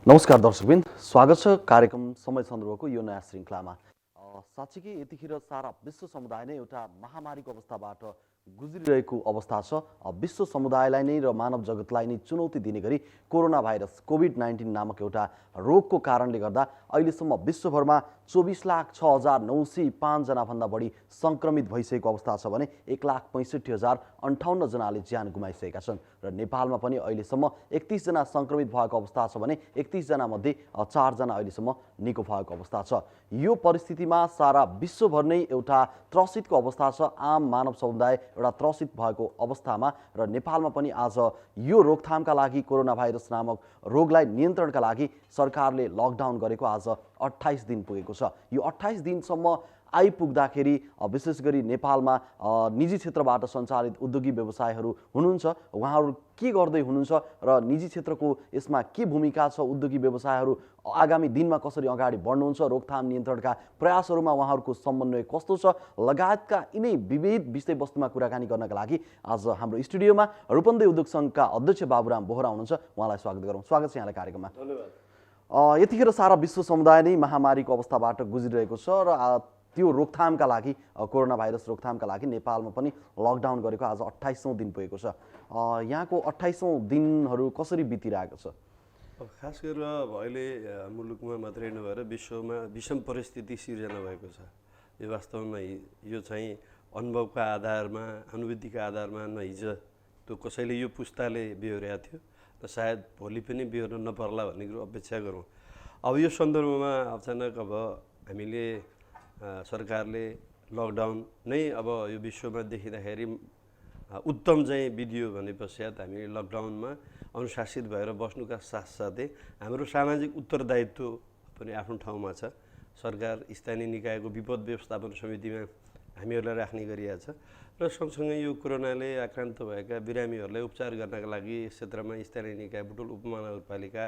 नमस्कार दर्शकबिन, स्वागत छ कार्यक्रम समय सन्दर्भको यो नयाँ श्रृङ्खलामा। साँच्चीकै यतिखेर सारा विश्व समुदाय नै एउटा महामारीको अवस्थाबाट गुज्रिरहेको अवस्था छ। विश्व समुदायलाई नै र मानव जगतलाई नै चुनौती दिने गरी कोरोना भाइरस कोभिड-19 नामक एउटा रोगको कारणले गर्दा अहिलेसम्म विश्वभरमा 24,06,905 जनाभन्दा बढी सङ्क्रमित भइसकेको अवस्था छ भने 1,65,058 जनाले ज्यान गुमाइसकेका छन् र नेपालमा पनि अहिलेसम्म 31 जना सङ्क्रमित भएको अवस्था छ भने 31 जना मध्ये 4 जना अहिलेसम्म निको भएको अवस्था छ। यो परिस्थितिमा सारा विश्वभर नै एउटा त्रसितको अवस्था छ। आम मानव समुदाय एउटा त्रसित भएको अवस्थामा र नेपालमा पनि आज यो रोकथामका लागि कोरोना भाइरस नामक रोगलाई नियन्त्रणका लागि सरकारले लकडाउन गरेको आज 28 दिन पुगेको छ। यो 28 दिनसम्म आइपुग्दाखेरि विशेष गरी नेपालमा निजी क्षेत्रबाट सञ्चालित उद्योगी व्यवसायहरू हुनुहुन्छ, उहाँहरू के गर्दै हुनुहुन्छ र निजी क्षेत्रको यसमा के भूमिका छ, उद्योगी व्यवसायहरू आगामी दिनमा कसरी अगाडि बढ्नुहुन्छ, रोकथाम नियन्त्रणका प्रयासहरूमा उहाँहरूको समन्वय कस्तो छ लगायतका यिनै विविध विषयवस्तुमा कुराकानी गर्नका लागि आज हाम्रो स्टुडियोमा रूपन्देही उद्योग सङ्घका अध्यक्ष बाबुराम बोहरा हुनुहुन्छ। उहाँलाई स्वागत गरौँ। स्वागत छ यहाँलाई कार्यक्रममा। धन्यवाद। यतिखेर सारा विश्व समुदाय नै महामारीको अवस्थाबाट गुज्रिरहेको छ र त्यो रोकथामका लागि कोरोना भाइरस रोकथामका लागि नेपालमा पनि लकडाउन गरेको आज 28औं दिन पुगेको छ। यहाँको 28औं दिनहरू कसरी बितिरहेको छ? अब खास गरेर अहिले मुलुकमा मात्रै नभएर विश्वमा विषम परिस्थिति सिर्जना भएको छ। यो वास्तवमा यो चाहिँ अनुभवका आधारमा, अनुभूतिका आधारमा नहिजो त्यो कसैले यो पुस्ताले बिहोरेको थियो र सायद भोलि पनि बिहोर्न नपर्ला भन्ने कुरो अपेक्षा गरौँ। अब यो सन्दर्भमा अचानक अब हामीले सरकारले लकडाउन नै अब यो विश्वमा देखिँदाखेरि उत्तम चाहिँ विधियो भने पश्चात हामी लकडाउनमा अनुशासित भएर बस्नुका साथसाथै हाम्रो सामाजिक उत्तरदायित्व पनि आफ्नो ठाउँमा छ। सरकार स्थानीय निकायको विपद व्यवस्थापन समितिमा हामीहरूलाई राख्ने गरिएको छ र सँगसँगै यो कोरोनाले आक्रान्त भएका बिरामीहरूलाई उपचार गर्नका लागि यस क्षेत्रमा स्थानीय निकाय बुटोल उपमहानगरपालिका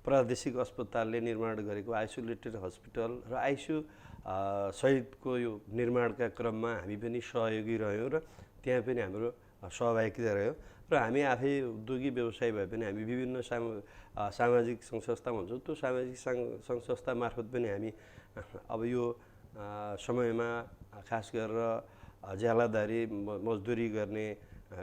प्रादेशिक अस्पतालले निर्माण गरेको आइसोलेटेड हस्पिटल र आइसियु सहितको यो निर्माणका क्रममा हामी पनि सहयोगी रह्यौँ र त्यहाँ पनि हाम्रो सहभागिता रह्यो र हामी आफै उद्योगी व्यवसाय भए पनि हामी विभिन्न सामाजिक सङ्घ-संस्था भन्छौँ, त्यो सामाजिक सङ्घ-संस्था मार्फत पनि हामी अब यो समयमा खास गरेर ज्यालादारी मजदुरी गर्ने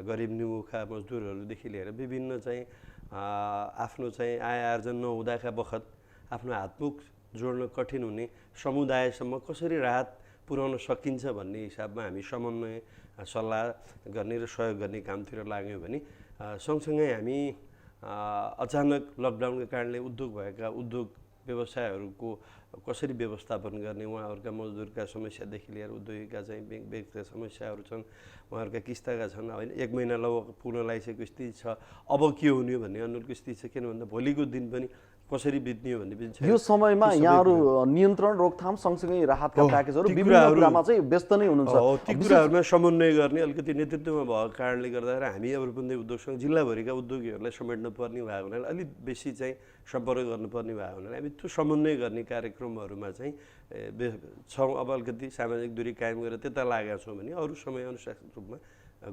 गरिब निमुखा मजदुरहरूदेखि लिएर विभिन्न चाहिँ आफ्नो चाहिँ आय आर्जन नहुँदाका बखत आफ्नो हातमुख जोड्न कठिन हुने समुदायसम्म कसरी राहत पुर्याउन सकिन्छ भन्ने हिसाबमा हामी समन्वय सल्लाह गर्ने र सहयोग गर्ने कामतिर लाग्यौँ भने सँगसँगै हामी अचानक लकडाउनका कारणले उद्योग भएका उद्योग व्यवसायहरूको कसरी व्यवस्थापन गर्ने, उहाँहरूका मजदुरका समस्यादेखि लिएर उद्योगीका चाहिँ व्यक्तिगत समस्याहरू छन्, उहाँहरूका किस्ताका छन्, होइन 1 महिना लगभग पुग्न लागिसकेको स्थिति छ। अब के हुने भन्ने अनुकूल स्थिति छ, किन भन्दा भोलिको दिन पनि कसरी बित्ने भन्ने पनि छ। यो समयमा यहाँहरू नियन्त्रण रोकथाम सँगसँगै राहतका प्याकेजहरू विभिन्न कुरामा चाहिँ व्यस्त नै हुनुहुन्छ। ती कुराहरूमा समन्वय गर्ने अलिकति नेतृत्वमा भएको कारणले गर्दाखेरि हामी अब रूपन्देही उद्योगसँग जिल्लाभरिका उद्योगीहरूलाई समेट्नु पर्ने भएको हुनाले अलिक बेसी चाहिँ सम्पर्क गर्नुपर्ने भएको हुनाले हामी त्यो समन्वय गर्ने कार्यक्रमहरूमा चाहिँ छौँ। अब अलिकति सामाजिक दूरी कायम गरेर त्यता लागेका छौँ भने अरू समय अनुशासित रूपमा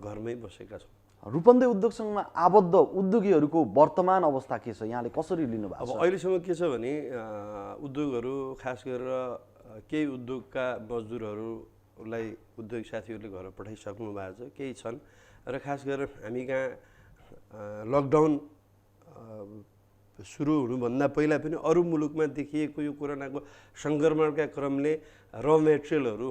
घरमै बसेका छौँ। रूपन्देही उद्योग सङ्घमा आबद्ध उद्योगीहरूको वर्तमान अवस्था के छ, यहाँले कसरी लिनुभएको छ? अब अहिलेसम्म के छ भने उद्योगहरू खास गरेर केही उद्योगका मजदुरहरूलाई उद्योग साथीहरूले घर पठाइसक्नु भएको छ, केही छन् र खास गरेर हामी कहाँ लकडाउन सुरु हुनुभन्दा पहिला पनि अरू मुलुकमा देखिएको यो कोरोनाको सङ्क्रमणका क्रमले र मेटेरियलहरू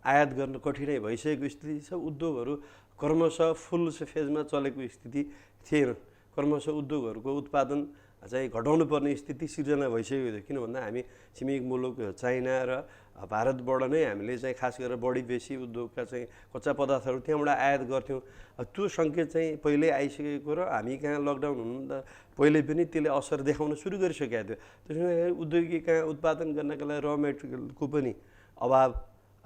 आयात गर्न कठिनाइ भइसकेको स्थिति छ। उद्योगहरू क्रमशः फुल फेजमा चलेको स्थिति थिएन। क्रमशः उद्योगहरूको उत्पादन चाहिँ घटाउनु पर्ने स्थिति सिर्जना भइसकेको थियो। किन भन्दा हामी छिमेकी मुलुक चाइना र भारतबाट नै हामीले चाहिँ खास गरेर बढी बेसी उद्योगका चाहिँ कच्चा पदार्थहरू त्यहाँबाट आयात गर्थ्यौँ। त्यो सङ्केत चाहिँ पहिल्यै आइसकेको र हामी कहाँ लकडाउन हुनुभन्दा पहिले पनि त्यसले असर देखाउन सुरु गरिसकेको थियो। त्यसैले उद्योगी कहाँ उत्पादन गर्नका लागि र मेटेरियलको पनि अभाव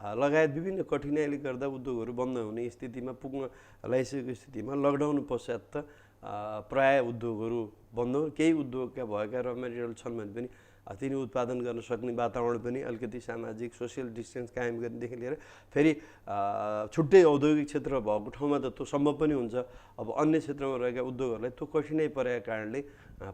लगायत विभिन्न कठिनाइले गर्दा उद्योगहरू बन्द हुने स्थितिमा पुग्न लागिसकेको स्थितिमा लकडाउन पश्चात त प्राय उद्योगहरू बन्द, केही उद्योगका भएका र मेटेरियल छन् भने पनि तिनी उत्पादन गर्न सक्ने वातावरण पनि अलिकति सामाजिक सोसियल डिस्टेन्स कायम गर्नेदेखि लिएर फेरि छुट्टै औद्योगिक क्षेत्र भएको ठाउँमा त त्यो सम्भव पनि हुन्छ। अब अन्य क्षेत्रमा रहेका उद्योगहरूलाई त्यो कठिनाइ परेका कारणले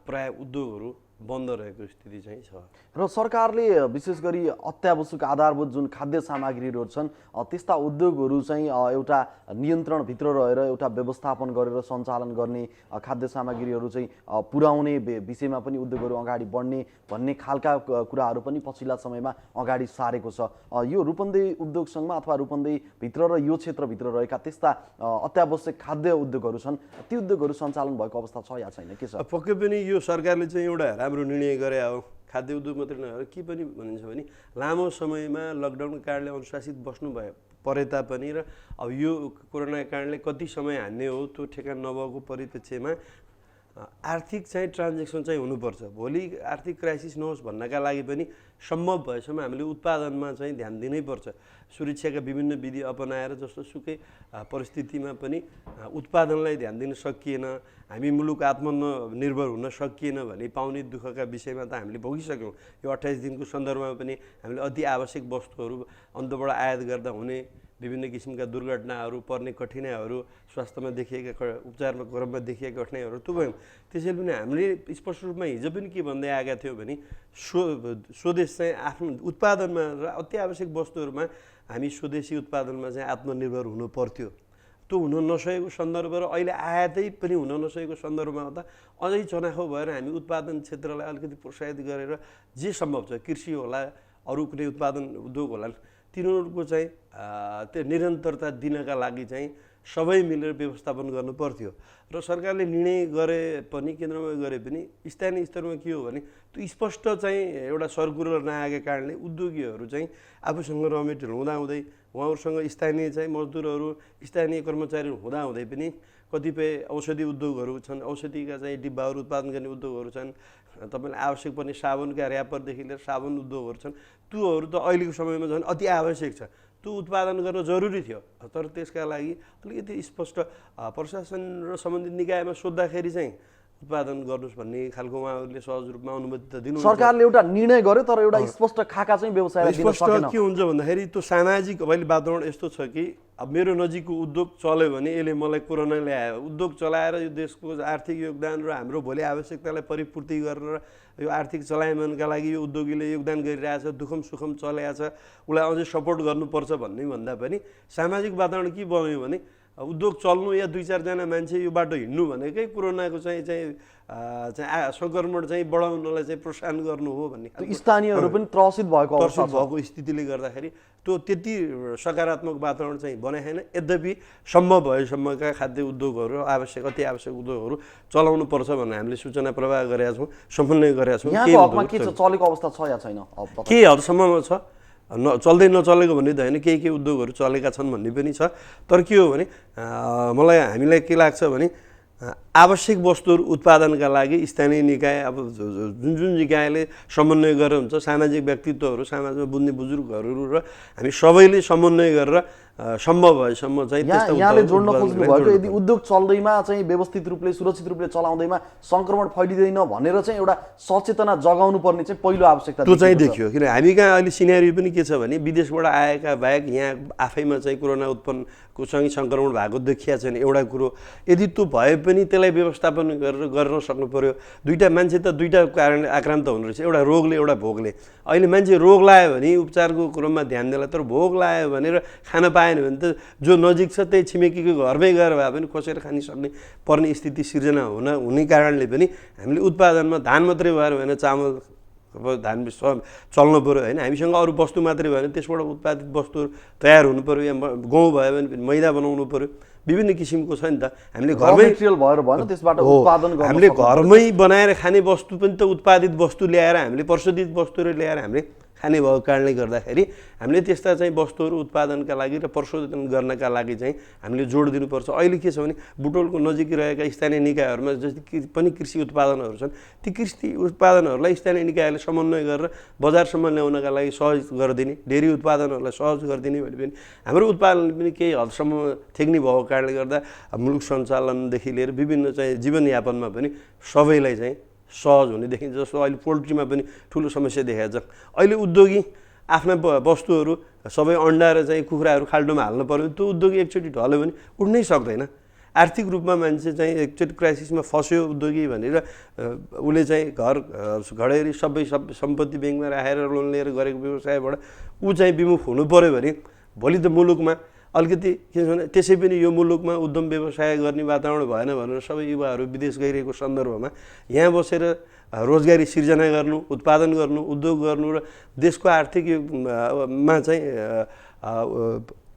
प्राय उद्योगहरू बन्द रहेको स्थिति चाहिँ छ। र सरकारले विशेष गरी अत्यावश्यक आधारभूत जुन खाद्य सामग्रीहरू छन् त्यस्ता उद्योगहरू चाहिँ एउटा नियन्त्रणभित्र रहेर एउटा व्यवस्थापन गरेर सञ्चालन गर्ने खाद्य सामग्रीहरू चाहिँ पुर्याउने विषयमा पनि उद्योगहरू अगाडि बढ्ने भन्ने खालका कुराहरू पनि पछिल्ला समयमा अगाडि सारेको छ। यो रूपन्देही उद्योग सङ्घमा अथवा रूपन्देहीभित्र र यो क्षेत्रभित्र रहेका त्यस्ता अत्यावश्यक खाद्य उद्योगहरू छन् ती उद्योगहरू सञ्चालन भएको अवस्था छ या छैन, के छ? पक्कै पनि यो सरकारले चाहिँ एउटा राम्रो निर्णय गरे हो। खाद्य उद्योग मात्रै नभएर के पनि भनिन्छ भने लामो समयमा लकडाउनको कारणले अनुशासित बस्नु परे तापनि र अब यो कोरोनाको कारणले कति समय हान्ने हो त्यो ठेगान नभएको परिप्रेक्ष्यमा आर्थिक चाहिँ ट्रान्जेक्सन चाहिँ हुनुपर्छ। भोलि आर्थिक क्राइसिस नहोस् भन्नका लागि पनि सम्भव भएसम्म हामीले उत्पादनमा चाहिँ ध्यान दिनैपर्छ। सुरक्षाका विभिन्न विधि अपनाएर जस्तो सुकै परिस्थितिमा पनि उत्पादनलाई ध्यान दिन सकिएन, हामी मुलुक आत्मनिर्भर हुन सकिएन भने पाउने दुःखका विषयमा त हामीले भोगिसक्यौँ। यो 28 दिनको सन्दर्भमा पनि हामीले अति आवश्यक वस्तुहरू अन्तबाट आयात गर्दा हुने विभिन्न किसिमका दुर्घटनाहरू पर्ने कठिनाइहरू स्वास्थ्यमा देखिएका उपचारमा क्रममा देखिएका कठिनाइहरू त्यो भयौँ। त्यसैले पनि हामीले स्पष्ट रूपमा हिजो पनि के भन्दै आएका थियौँ भने स्वदेश चाहिँ आफ्नो उत्पादनमा र अति आवश्यक वस्तुहरूमा हामी स्वदेशी उत्पादनमा चाहिँ आत्मनिर्भर हुनु पर्थ्यो। त्यो हुन नसकेको सन्दर्भ र अहिले आयातै पनि हुन नसकेको सन्दर्भमा त अझै चनाखो भएर हामी उत्पादन क्षेत्रलाई अलिकति प्रोत्साहित गरेर जे सम्भव छ कृषि होला अरू कुनै उत्पादन उद्योग होला तिनीहरूको चाहिँ त्यो निरन्तरता दिनका लागि चाहिँ सबै मिलेर व्यवस्थापन गर्नु पर्थ्यो। र सरकारले निर्णय गरे पनि केन्द्रमा गरे पनि स्थानीय स्तरमा के हो भने त्यो स्पष्ट चाहिँ एउटा सर्कुलर नआएको कारणले उद्योगीहरू चाहिँ आफूसँग र मेटेरियल हुँदाहुँदै उहाँहरूसँग स्थानीय चाहिँ मजदुरहरू स्थानीय कर्मचारीहरू हुँदाहुँदै पनि कतिपय औषधि उद्योगहरू छन्, औषधिका चाहिँ डिब्बाहरू उत्पादन गर्ने उद्योगहरू छन्, तपाईँलाई आवश्यक पर्ने साबुनका र्यापरदेखि लिएर साबुन उद्योगहरू छन्। त्योहरू त अहिलेको समयमा झन् अति आवश्यक छ, त्यो उत्पादन गर्न जरुरी थियो। तर त्यसका लागि अलिकति स्पष्ट प्रशासन र सम्बन्धित निकायमा सोद्धाखेरि चाहिँ उत्पादन गर्नुहोस् भन्ने खालको उहाँहरूले सहज रूपमा अनुमति त दिनु। सरकारले एउटा निर्णय गर्यो तर एउटा स्पष्ट खाका चाहिँ व्यवसायलाई दिन सकेन। के हुन्छ भन्दाखेरि त्यो सामाजिक अहिले वातावरण यस्तो छ कि अब मेरो नजिकको उद्योग चल्यो भने यसले मलाई कोरोना ल्यायो, उद्योग चलाएर यो देशको आर्थिक योगदान र हाम्रो भोलि आवश्यकतालाई परिपूर्ति गरेर यो आर्थिक चलायमानका लागि यो उद्योगीले योगदान गरिरहेछ, दुःखम सुखम चलाएको छ, उसलाई अझै सपोर्ट गर्नुपर्छ भन्ने भन्दा पनि सामाजिक वातावरण के बन्यो भने उद्योग चल्नु या 2-4 जना मान्छे यो बाटो हिँड्नु भनेकै कोरोनाको चाहिँ सङ्क्रमण चाहिँ बढाउनलाई चाहिँ प्रोत्साहन गर्नु हो भन्ने स्थानीयहरू पनि त्रसित भएको स्थितिले गर्दाखेरि त्यो त्यति सकारात्मक वातावरण चाहिँ बने छैन। यद्यपि सम्भव भएसम्मका खाद्य उद्योगहरू आवश्यक अति आवश्यक उद्योगहरू चलाउनु पर्छ भन्ने हामीले सूचना प्रवाह गरेका छौँ, समन्वय गरेका छौँ। के छ चलेको अवस्था छ या छैन? केही हदसम्ममा छ, चल्दै नचलेको भन्ने त होइन, केही उद्योगहरू चलेका छन् भन्ने पनि छ। तर के हो भने हामीलाई के लाग्छ भने आवश्यक वस्तुहरू उत्पादनका लागि स्थानीय निकाय अब जुन निकायले समन्वय गरेर हुन्छ, सामाजिक व्यक्तित्वहरू समाजमा बुझ्ने बुजुर्गहरू र हामी सबैले समन्वय गरेर सम्भव भएसम्म चाहिँ यहाँले जोड्न खोज्नु भएको यदि उद्योग चल्दैमा चाहिँ व्यवस्थित रूपले सुरक्षित रूपले चलाउँदैमा सङ्क्रमण फैलिँदैन भनेर चाहिँ एउटा सचेतना जगाउनु पर्ने चाहिँ पहिलो आवश्यकता त्यो चाहिँ देखियो। किन हामी कहाँ अहिले सिनेरियो पनि के छ भने विदेशबाट आएका बाहेक यहाँ आफैमा चाहिँ कोरोना उत्पन्नको सँगै सङ्क्रमण भएको देखिया छैन एउटा कुरो। यदि त्यो भए पनि त्यसलाई व्यवस्थापन गरेर गर्न सक्नु पर्यो। दुईटा मान्छे त दुईटा कारणले आक्रान्त हुनु रहेछ, एउटा रोगले एउटा भोगले। अहिले मान्छे रोग लाग्यो भने उपचारको क्रममा ध्यान दिएला, तर भोग लाग्यो भनेर खान पाएन भने त जो नजिक छ त्यही छिमेकीको घरमै गएर भए पनि खोसेर खान सक्ने पर्ने स्थिति सिर्जना हुने कारणले पनि हामीले उत्पादनमा धान मात्रै भएर भएन, चामल धान चल्नु पऱ्यो होइन, हामीसँग अरू वस्तु मात्रै भयो भने त्यसबाट उत्पादित वस्तुहरू तयार हुनु पऱ्यो, या गहुँ भयो भने मैदा बनाउनु पऱ्यो, विभिन्न किसिमको छ नि त। हामीले हामीले घरमै बनाएर खाने वस्तु पनि त उत्पादित वस्तु ल्याएर हामीले प्रशोधित वस्तुहरू ल्याएर हामीले खाने भएको कारणले गर्दाखेरि हामीले त्यस्ता चाहिँ वस्तुहरू उत्पादनका लागि र प्रशोधन गर्नका लागि चाहिँ हामीले जोड दिनुपर्छ। अहिले के छ भने बुटोलको नजिकै रहेका स्थानीय निकायहरूमा जति पनि कृषि उत्पादनहरू छन् ती कृषि उत्पादनहरूलाई स्थानीय निकायले समन्वय गरेर बजारसम्म ल्याउनका लागि सहज गरिदिने, डेरी उत्पादनहरूलाई सहज गरिदिने भने पनि हाम्रो उत्पादन पनि केही हदसम्म थेग्ने भएको कारणले गर्दा मुलुक सञ्चालनदेखि लिएर विभिन्न चाहिँ जीवनयापनमा पनि सबैलाई चाहिँ सहज हुने देखिन्छ। जस्तो अहिले पोल्ट्रीमा पनि ठुलो समस्या देखाएको छ। अहिले उद्योगी आफ्ना वस्तुहरू सबै अन्डा र चाहिँ कुखुराहरू खाल्डोमा हाल्नु पर्यो, त्यो उद्योगी एकचोटि ढल्यो भने उठ्नै सक्दैन। आर्थिक रूपमा मान्छे चाहिँ एकचोटि क्राइसिसमा फस्यो उद्योगी भनेर उसले चाहिँ घडेरी सबै सम्पत्ति ब्याङ्कमा राखेर लोन लिएर गरेको व्यवसायबाट ऊ चाहिँ विमुख हुनु पऱ्यो भने भोलि त मुलुकमा अलिकति के छ भने त्यसै पनि यो मुलुकमा उद्यम व्यवसाय गर्ने वातावरण भएन भनेर सबै युवाहरू विदेश गइरहेको सन्दर्भमा यहाँ बसेर रोजगारी सिर्जना गर्नु, उत्पादन गर्नु, उद्योग गर्नु र देशको आर्थिक मा चाहिँ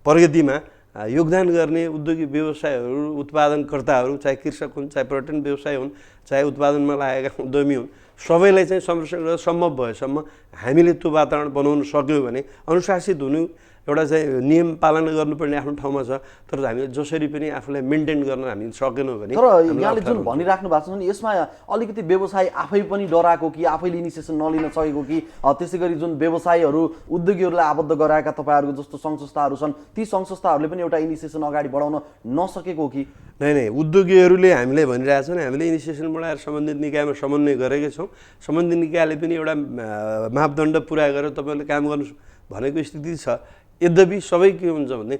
प्रगतिमा योगदान गर्ने उद्योगिक व्यवसायहरू, उत्पादनकर्ताहरू, चाहे कृषक हुन्, चाहे पर्यटन व्यवसाय हुन्, चाहे उत्पादनमा लागेका उद्यमी हुन्, सबैलाई चाहिँ संरक्षण गरेर सम्भव भएसम्म हामीले त्यो वातावरण बनाउन सक्यौँ भने अनुशासित हुनु, एउटा चाहिँ नियम पालना गर्नुपर्ने आफ्नो ठाउँमा छ, तर हामीले जसरी पनि आफूलाई मेन्टेन गर्न हामी सकेनौँ भने। तर यहाँले जुन भनिराख्नु भएको छ नि, यसमा अलिकति व्यवसाय आफै पनि डराएको कि आफैले इनिसिएसन नलिन सकेको कि त्यसै गरी जुन व्यवसायहरू उद्योगीहरूलाई आबद्ध गराएका तपाईँहरूको जस्तो सङ्घ संस्थाहरू छन्, ती सङ्घ संस्थाहरूले पनि एउटा इनिसिएसन अगाडि बढाउन नसकेको कि? नै उद्योगीहरूले हामीलाई भनिरहेछन् हामीले इनिसिएसन बढाएर सम्बन्धित निकायमा समन्वय गरेकै छौँ, सम्बन्धित निकायले पनि एउटा मापदण्ड पुरा गरेर तपाईँहरूले काम गर्नु भनेको स्थिति छ। यद्यपि सबै के हुन्छ भने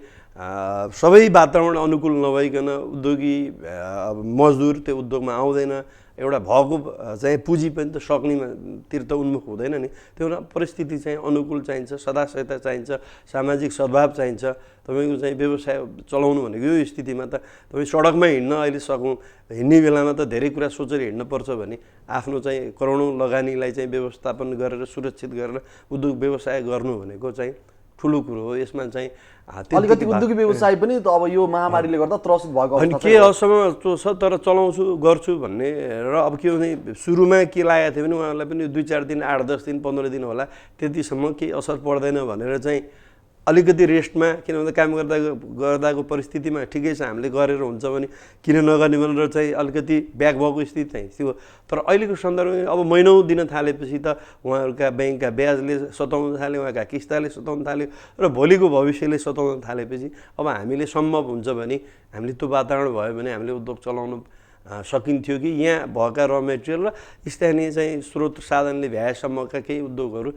सबै वातावरण अनुकूल नभइकन उद्योगी मजदुर त्यो उद्योगमा आउँदैन, एउटा भएको चाहिँ पुँजी पनि त सक्नेतिर त उन्मुख हुँदैन नि। त्यो परिस्थिति चाहिँ अनुकूल चाहिन्छ, सदासहायता चाहिन्छ, सामाजिक सद्भाव चाहिन्छ। तपाईँको चाहिँ व्यवसाय चलाउनु भनेको यो स्थितिमा त तपाईँ सडकमा हिँड्न अहिले सकौँ, हिँड्ने बेलामा त धेरै कुरा सोचेर हिँड्नुपर्छ भने आफ्नो चाहिँ करोडौँ लगानीलाई चाहिँ व्यवस्थापन गरेर सुरक्षित गरेर उद्योग व्यवसाय गर्नु भनेको चाहिँ ठुलो कुरो हो। यसमा चाहिँ अलिकति उद्योगी व्यवसाय पनि त अब यो महामारीले गर्दा त्रसित भएको अनि के असमर्थ छ, तर चलाउँछु गर्छु भन्ने र अब के भने सुरुमा के लागेको थियो भने उहाँहरूलाई पनि 2-4 दिन 8-10 दिन 15 दिन होला त्यतिसम्म केही असर पर्दैन भनेर चाहिँ अलिकति रेस्टमा, किन भन्दा काम गर्दाको परिस्थितिमा ठिकै छ हामीले गरेर हुन्छ भने किन नगर्ने भनेर चाहिँ अलिकति ब्याक भएको स्थिति चाहिँ थियो। तर अहिलेको सन्दर्भमा अब महिनौँ दिन थालेपछि त उहाँहरूका ब्याङ्कका ब्याजले सताउन थाल्यो, उहाँका किस्ताले सताउन थाल्यो र भोलिको भविष्यले सताउन थालेपछि अब हामीले सम्भव हुन्छ भने हामीले त्यो वातावरण भयो भने हामीले उद्योग चलाउन सकिन्थ्यो कि यहाँ भएका र मेटेरियल र स्थानीय चाहिँ स्रोत साधनले भ्याएसम्मका केही उद्योगहरू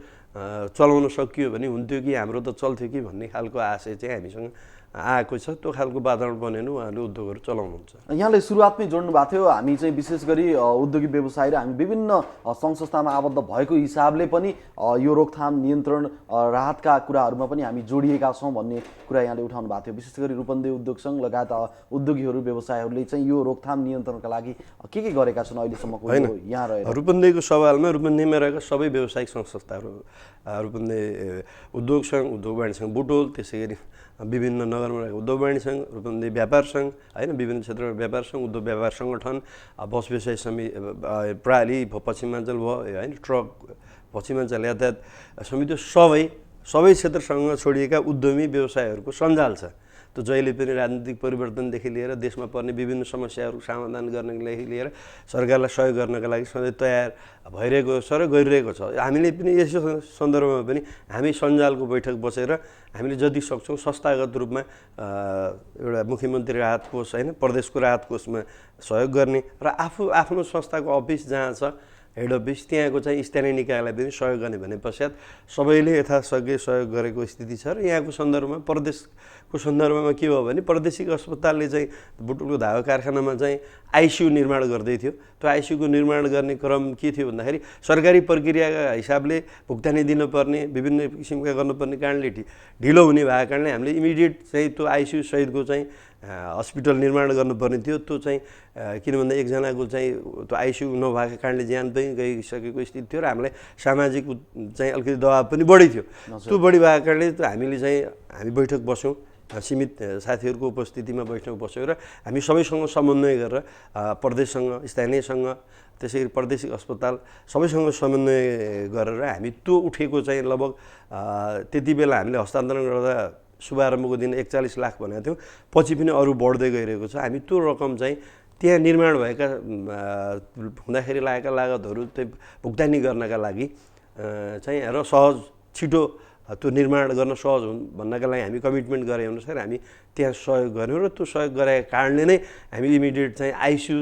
चलाउन सकियो भने हुन्थ्यो कि हाम्रो त चल्थ्यो कि भन्ने खालको आशय चाहिँ हामीसँग आएको छ। त्यो खालको वातावरण बनेन उहाँहरूले उद्योगहरू चलाउनुहुन्छ। यहाँले सुरुवातमै जोड्नु भएको थियो हामी चाहिँ विशेष गरी उद्योगिक व्यवसाय र हामी विभिन्न सङ्घ संस्थामा आबद्ध भएको हिसाबले पनि यो रोकथाम नियन्त्रण राहतका कुराहरूमा पनि हामी जोडिएका छौँ भन्ने कुरा यहाँले उठाउनु भएको थियो। विशेष गरी रूपन्देही उद्योग सङ्घ लगायत उद्योगीहरू व्यवसायहरूले चाहिँ यो रोकथाम नियन्त्रणका लागि के गरेका छन् अहिलेसम्मको यहाँ रहेर? रूपन्देहीको सवालमा रूपन्देहीमा रहेका सबै व्यावसायिक सङ्घ संस्थाहरू, रूपन्देही उद्योग सङ्घ, उद्योग वाणिज्य सङ्घ बुटोल, त्यसै गरी विभिन्न नगरमा रहेको उद्योग वाणिज्य सङ्घ, रूपन्देही व्यापार सङ्घ होइन, विभिन्न क्षेत्रमा व्यापार सङ्घ, उद्योग व्यापार सङ्गठन, बस व्यवसाय समिति प्रणाली पश्चिमाञ्चल भयो होइन, ट्रक पश्चिमाञ्चल यातायात समिति, सबै क्षेत्रसँग छोडिएका उद्यमी व्यवसायहरूको सञ्जाल छ। त्यो जहिले पनि राजनीतिक परिवर्तनदेखि लिएर देशमा पर्ने विभिन्न समस्याहरू समाधान गर्नदेखि लिएर सरकारलाई सहयोग गर्नका लागि सधैँ तयार भइरहेको छ र गरिरहेको छ। हामीले पनि यसो सन्दर्भमा पनि हामी सञ्जालको बैठक बसेर हामीले जति सक्छौँ संस्थागत रूपमा एउटा मुख्यमन्त्री राहत कोष होइन, प्रदेशको राहत कोषमा सहयोग गर्ने र आफ्नो संस्थाको अफिस जहाँ छ हेड अफिस त्यहाँको चाहिँ स्थानीय निकायलाई पनि सहयोग गर्ने भने पश्चात सबैले यथाशक्य सहयोग गरेको स्थिति छ। र यहाँको सन्दर्भमा प्रदेशको सन्दर्भमा के भयो भने प्रादेशिक अस्पतालले चाहिँ बुटुलको धागो कारखानामा चाहिँ आइसियु निर्माण गर्दै थियो। त्यो आइसियुको निर्माण गर्ने क्रम के थियो भन्दाखेरि सरकारी प्रक्रियाका हिसाबले भुक्तानी दिनुपर्ने विभिन्न किसिमका गर्नुपर्ने कारणले ढिलो हुने भएको कारणले हामीले इमिडिएट चाहिँ त्यो आइसियु सहितको चाहिँ हस्पिटल निर्माण गर्नुपर्ने थियो। त्यो चाहिँ किन भन्दा एकजनाको चाहिँ त्यो आइसियु नभएको कारणले ज्यान पनि गइसकेको स्थिति थियो र हामीलाई सामाजिक चाहिँ अलिकति दबाब पनि बढी थियो। त्यो बढी भएको कारणले हामी बैठक बस्यौँ, सीमित साथीहरूको उपस्थितिमा बैठक बस्यौँ र हामी सबैसँग समन्वय गरेर प्रदेशसँग, स्थानीयसँग, त्यसै गरी प्रादेशिक अस्पताल सबैसँग समन्वय गरेर हामी त्यो उठेको चाहिँ लगभग त्यति बेला हामीले हस्तान्तरण गर्दा शुभारम्भको दिन 41 लाख भनेको थियौँ, पछि पनि अरू बढ्दै गइरहेको छ। हामी त्यो रकम चाहिँ त्यहाँ निर्माण भएका हुँदाखेरि लागेका लागतहरू चाहिँ भुक्तानी गर्नका लागि चाहिँ र सहज छिटो त्यो निर्माण गर्न सहज हुन् भन्नका लागि हामी कमिटमेन्ट गरे अनुसार हामी त्यहाँ सहयोग गर्यौँ र त्यो सहयोग गरेका कारणले नै हामी इमिडिएट चाहिँ आइसियु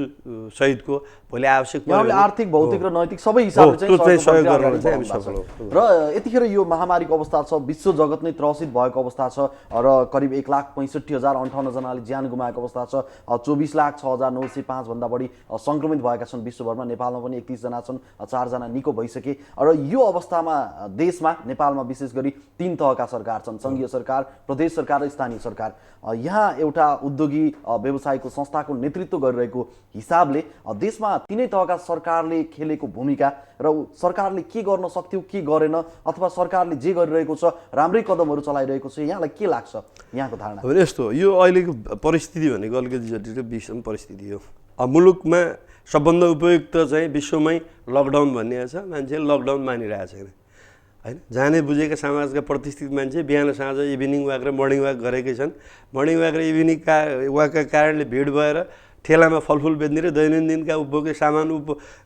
सहितको भोलि आवश्यक यहाँले आर्थिक भौतिक र नैतिक सबै हिसाबले चाहिँ सहयोग गर्न चाहिँ हामी सफल हौँ। र यतिखेर यो महामारीको अवस्था छ, विश्व जगत नै त्रसित भएको अवस्था छ र करिब 1,65,058 जनाले ज्यान गुमाएको अवस्था छ। 24,06,905 भन्दा बढी संक्रमित भएका छन् विश्वभरमा। नेपालमा पनि 31 जना छन्, 4 जना निको भइसके। र यो अवस्थामा देशमा नेपालमा विशेष गरी 3 तहका सरकार छन्, संघीय सरकार, प्रदेश सरकार र स्थानीय सरकार। यहाँ एउटा उद्योगी व्यवसायको संस्थाको नेतृत्व गरिरहेको हिसाबले देशमा तीनै तहका सरकारले खेलेको भूमिका र सरकारले के गर्न सक्थ्यो, के गरेन, अथवा सरकारले जे गरिरहेको छ राम्रै कदमहरू चलाइरहेको छ, यहाँलाई के लाग्छ, यहाँको धारणा? अब यस्तो यो अहिलेको परिस्थिति भनेको अलिकति जटिल विषम परिस्थिति हो। मुलुकमा सबभन्दा उपयुक्त चाहिँ विश्वमै लकडाउन भन्ने छ, मान्छेले लकडाउन मानिरहेको छैन होइन। जाने बुझेका समाजका प्रतिष्ठित मान्छे बिहान साँझ इभिनिङ वाक र मर्निङ वाक गरेकै छन्। मर्निङ वाक र इभिनिङ वाकका कारणले भिड भएर ठेलामा फलफुल बेच्ने र दैनन्दिनका उपभोग्य सामान